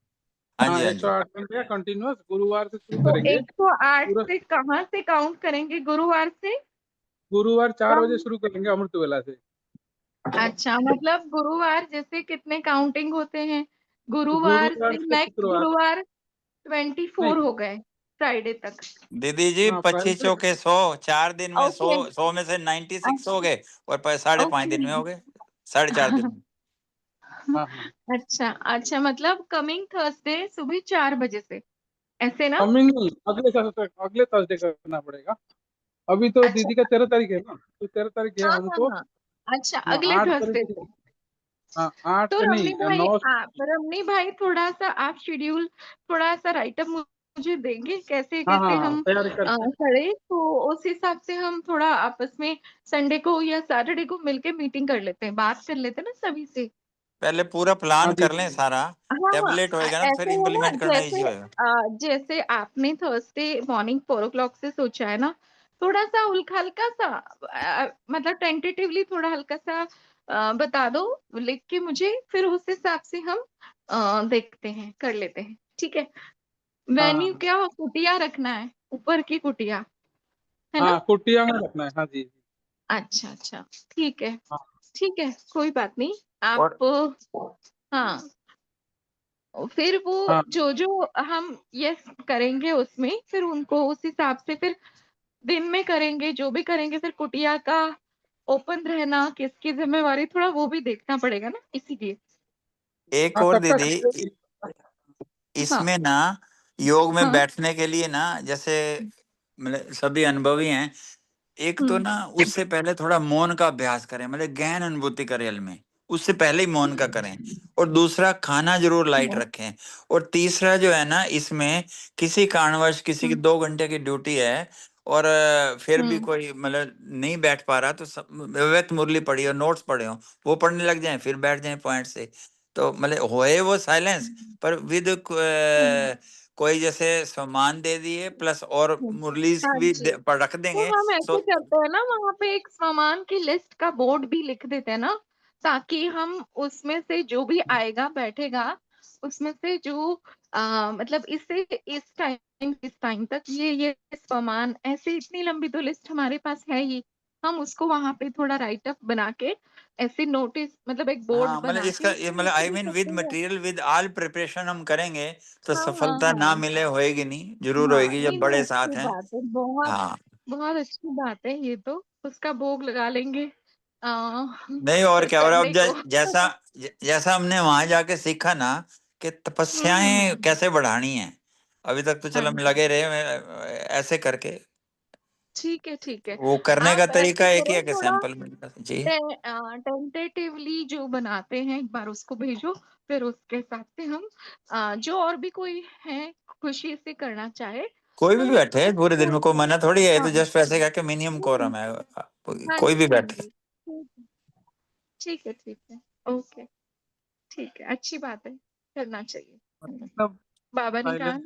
हाँ
हाँ
जी, हाँ जी।
108 घंटे कंटिन्यूअस गुरुवार से शुरू
तो
करेंगे
108
पूरा।
से कहाँ से काउंट करेंगे? गुरुवार से?
गुरुवार 4 बजे
कब?
शुरू करेंगे अमृत वेला से।
अच्छा, मतलब गुरुवार जैसे कितने काउंटिंग होते हैं? गुरुवार
गुरुवार
से
से
नेक्स्ट
शुक्रवार,
गुरुवार
नहीं
24 हो गए। फ्राइडे तक।
दीदी जी
हाँ
25
फ्राइडे।
चौके 100, 4 दिन में 100,
ओके
100 में से 96 हो गए और 5.5 दिन में हो
ओके
गए, 4.5 दिन में।
हाँ हाँ
अच्छा अच्छा, मतलब कमिंग थर्सडे सुबह 4 बजे से, ऐसे ना?
कमिंग नहीं, अगले थर्सडे करना पड़ेगा। अभी तो
अच्छा
दीदी का 13 तारीख है ना, तो 13 तारीख है
हाँ हाँ
हमको।
हाँ, अच्छा
हाँ,
अगले
8
थर्सडे
तारीख।
से।
हाँ 8
तो
नहीं,
रमनी भाई
9।
रमनी भाई थोड़ा सा आप शेड्यूल, थोड़ा सा राइटअप मुझे देंगे कैसे
हाँ
कैसे
हाँ
हम
तैयारी करते हैं।
करें, तो उस हिसाब से हम थोड़ा आपस में संडे को या सैटरडे को मिलके मीटिंग कर लेते हैं, बात कर लेते हैं ना सभी से।
पहले पूरा प्लान
हाँ
कर
दीदी।
लें सारा,
हाँ हाँ
टेबलेट होएगा ना, फिर
ऐसे है ना,
इम्प्लीमेंट करना इजी
जैसे
होएगा।
जैसे आपने थर्सडे मॉर्निंग 4 o'clock से सोचा है ना, थोड़ा सा हल्का सा मतलब टेंटेटिवली थोड़ा हल्का सा बता दो लिख के मुझे, फिर उस हिसाब से हम देखते हैं, कर लेते हैं, ठीक है? वेन्यू
हाँ
क्या कुटिया रखना है, ऊपर की कुटिया, है ना?
हाँ कुटिया में रखना है। हाँ जी।
अच्छा अच्छा, ठीक है
हाँ
ठीक है, कोई बात नहीं।
और
आप हाँ, फिर वो
हाँ
जो जो हम यस करेंगे उसमें, फिर उनको उस हिसाब से फिर दिन में करेंगे, जो भी करेंगे, फिर कुटिया का ओपन रहना किसकी जिम्मेवारी, थोड़ा वो भी देखना पड़ेगा ना, इसीलिए।
एक
हाँ
और
कब
दीदी,
तक।
हाँ
इसमें ना योग में
हाँ
बैठने के लिए ना, जैसे मतलब सभी अनुभवी हैं, एक तो
हम्म
ना उससे पहले थोड़ा मौन का अभ्यास करें, मतलब गहन अनुभूति करें यल में, उससे पहले ही मौन का करें। और दूसरा, खाना जरूर लाइट रखें। और तीसरा जो है ना, इसमें किसी कारणवश किसी की
हम्म
2 घंटे की ड्यूटी है और फिर भी
हम्म
कोई मतलब नहीं बैठ पा रहा, तो व्यक्त मुरली पढ़ी हो, नोट्स पढ़े हो, वो पढ़ने लग जाएं, फिर बैठ जाएं पॉइंट से। तो मतलब होए वो साइलेंस, पर विद
हम्म
कोई जैसे सम्मान दे दिए प्लस और मुरली
हाँ
भी
जी,
पर रख
तो
देंगे।
हम ऐसे
सो
करते हैं ना, वहां पे एक सामान की लिस्ट का बोर्ड भी लिख देते हैं ना, ताकि हम उसमें से जो भी आएगा बैठेगा, उसमें से जो मतलब इससे इस टाइम तक ये सामान, ऐसे इतनी लंबी तो लिस्ट हमारे पास है ही, हम उसको वहां पे थोड़ा राइट अप बना के, ऐसे नोटिस मतलब एक बोर्ड
हाँ, मतलब
बना के
इसका ये
उसमें
मतलब
लिख
आई
भी
मीन
सकते
विद
हैं।
मटेरियल विद ऑल प्रिपरेशन हम करेंगे तो
हाँ हाँ
सफलता ना
हाँ
मिले होएगी नहीं, जरूर
हाँ,
होएगी
नहीं
जब
नहीं,
बड़े
अच्छी
साथ हैं।
बात है, बहुत
हाँ,
बहुत अच्छी बात है ये तो, उसका भोग लगा लेंगे आ,
नहीं और क्या। और अब
संडे को।
जैसा हमने वहां जाके सीखा ना कि तपस्याएं
हम्म,
कैसे बढ़ानी है, अभी तक तो
हाँ
चलो हम
जी,
लगे रहे ऐसे करके।
ठीक है ठीक है।
वो करने का
आप ऐसे
तरीका एक ही
करो
है कि
थोड़ा
सैंपल मिल जी।
टेंटेटिवली जो बनाते हैं एक बार उसको भेजो, फिर उसके हिसाब से हम जो और भी कोई है खुशी से करना चाहे,
कोई भी
हम
बैठे पूरे दिन
उसको,
में, कोई मना थोड़ी है,
हाँ
तो जस्ट वैसे कहा कि मिनिमम
हम्म,
कोरम है,
हाँ
कोई भी
जी हाँ
बैठे।
जी, ठीक है ओके, ठीक है, अच्छी बात है, करना चाहिए, है ना?
सब
बाबा ने कहा
साइलेंट।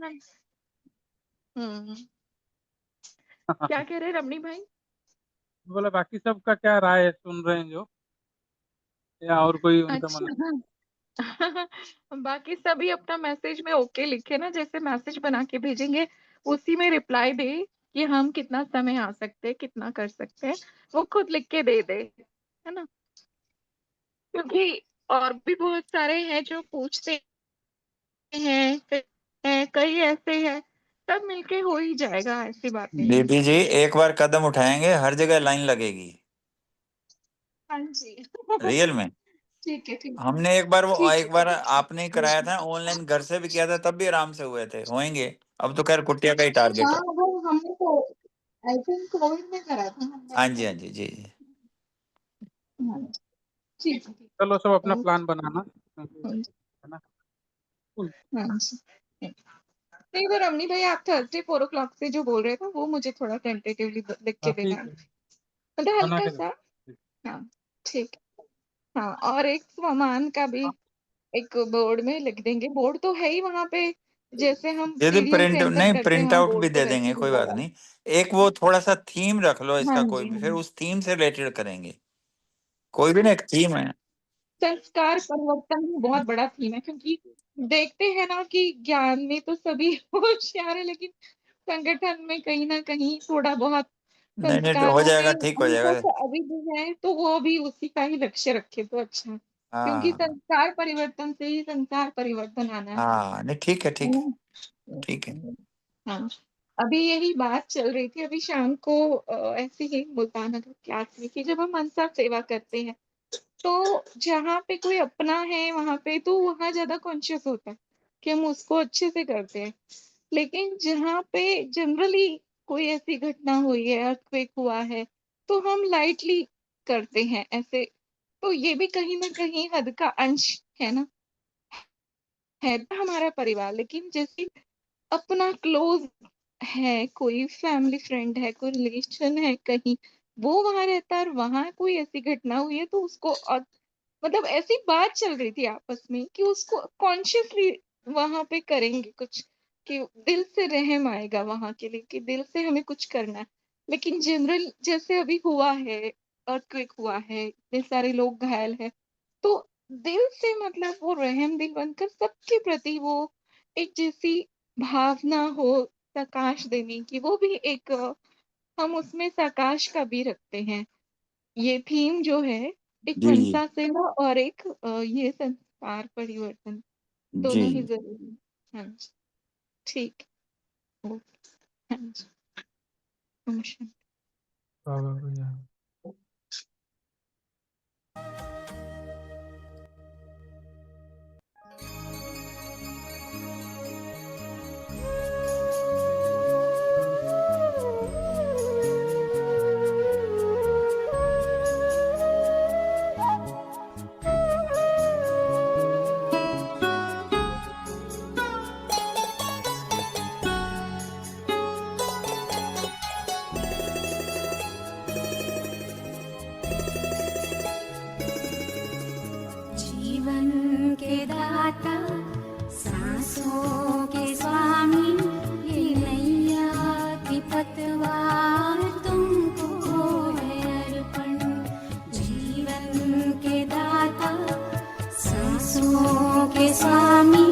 ना। क्या कह रहे रमणी भाई?
बोला बाकी सबका क्या राय है, सुन रहे हैं जो, या और कोई उनका मन।
अच्छा बाकी सभी अपना मैसेज में ओके लिखे ना, जैसे मैसेज बना के भेजेंगे उसी में रिप्लाई दे कि हम कितना समय आ सकते हैं, कितना कर सकते हैं, वो खुद लिख के दे दे, है ना? क्योंकि और भी बहुत सारे हैं जो पूछते हैं, कई ऐसे हैं, सब मिलके हो ही जाएगा, ऐसी बात नहीं है।
दीदी जी एक बार कदम उठाएंगे हर जगह लाइन लगेगी,
हाँ जी
रियल में।
ठीक है
हमने एक बार आपने ही कराया
ठीक
था ऑनलाइन, घर से भी किया था, तब भी आराम से हुए थे, होंगे। अब तो खैर कुटिया का ही टारगेट
हाँ,
है।
वो हमने तो आई थिंक कोविड में करा था हमने
हाँ जी,
ऐसे।
हाँ जी, जी जी।
हाँ, ठीक है
चलो सब अपना
ओके,
प्लान बनाना,
हाँ
है ना।
हाँ जी। नहीं तो रमनी भाई, आप थर्सडे 4 o'clock से जो बोल रहे थे वो मुझे थोड़ा टेंटेटिवली लिख के
हाँ
देना
ठीक
है,
है,
मतलब
बना
हल्का
के
सा।
देना।
हाँ ठीक है। हाँ, और एक सामान का भी एक बोर्ड में लिख देंगे, बोर्ड तो है ही वहां पे, जैसे हम
यदि
सीढ़ियों से
प्रिंट
एंटर
नहीं,
करते हैं
प्रिंट
हम
आउट भी
बोर्ड पे
दे
वैसे
देंगे,
ही
कोई बात
लगा।
नहीं। एक वो थोड़ा सा थीम रख लो
हाँ
इसका, कोई
जी
भी,
हाँ
फिर
जी।
उस थीम से रिलेटेड करेंगे, कोई भी ना एक थीम है।
संस्कार परिवर्तन भी बहुत बड़ा थीम है, क्योंकि देखते हैं ना कि ज्ञान में तो सभी होशियार है, लेकिन संगठन में कहीं ना कहीं थोड़ा बहुत
नहीं नहीं, तो हो
संस्कारों में
जाएगा, ठीक हो
उनको
जाएगा।
अभी भी है, तो वो भी उसी का ही लक्ष्य रखे तो अच्छा है। क्योंकि
हाँ
संस्कार परिवर्तन से ही संसार परिवर्तन आना है
हाँ, नहीं ठीक है, ठीक है,
ना?
ठीक है।
हाँ अभी यही बात चल रही थी अभी शाम को ऐसे ही मुल्तान नगर क्लास में कि जब हम मनसा सेवा करते हैं तो जहाँ पे कोई अपना है वहां पे तो वहां ज्यादा कॉन्शियस होता है कि हम उसको अच्छे से करते हैं, लेकिन जहाँ पे जनरली कोई ऐसी घटना हुई है, अर्थक्वेक हुआ है, तो हम लाइटली करते हैं ऐसे। तो ये भी कहीं ना कहीं हद का अंश है ना, है तो हमारा परिवार, लेकिन जैसे अपना क्लोज है, कोई फैमिली फ्रेंड है, कोई रिलेशन है कहीं, वो वहां रहता है और वहां कोई ऐसी घटना हुई है तो उसको और मतलब ऐसी बात चल रही थी आपस में कि उसको कॉन्शियसली वहां पे करेंगे कुछ, कि दिल से रहम आएगा वहां के लिए कि दिल से हमें कुछ करना है। लेकिन जनरल जैसे अभी हुआ है, अर्थक्वेक हुआ है, इतने सारे लोग घायल है, तो दिल से मतलब वो रहम दिल बनकर सबके प्रति वो एक जैसी भावना हो प्रकाश देने की, वो भी एक हम उसमें प्रकाश का भी रखते हैं। ये थीम जो है एक
जी जी
मनसा सेवा और एक ये संस्कार परिवर्तन
जी
दोनों ही जरूरी है। हाँ जी, ठीक है, ओके, हाँ जी, नमस्कार।
बाबा भैया
जीवन के दाता सांसों के स्वामी, ये नैया की पतवार तुमको है अर्पण। जीवन के दाता सांसों के स्वामी,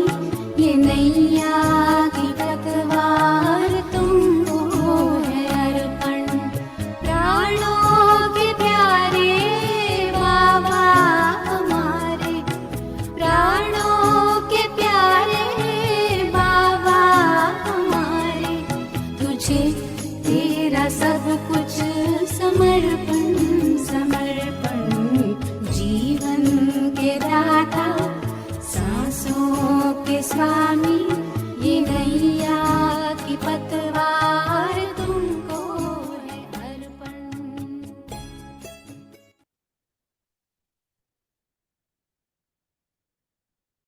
ये नैया की पतवार तुमको है अर्पण। प्राणों के प्यारे बाबा हमारे, प्राणों के प्यारे बाबा हमारे, तुझे तेरा सब कुछ समर्पण समर्पण।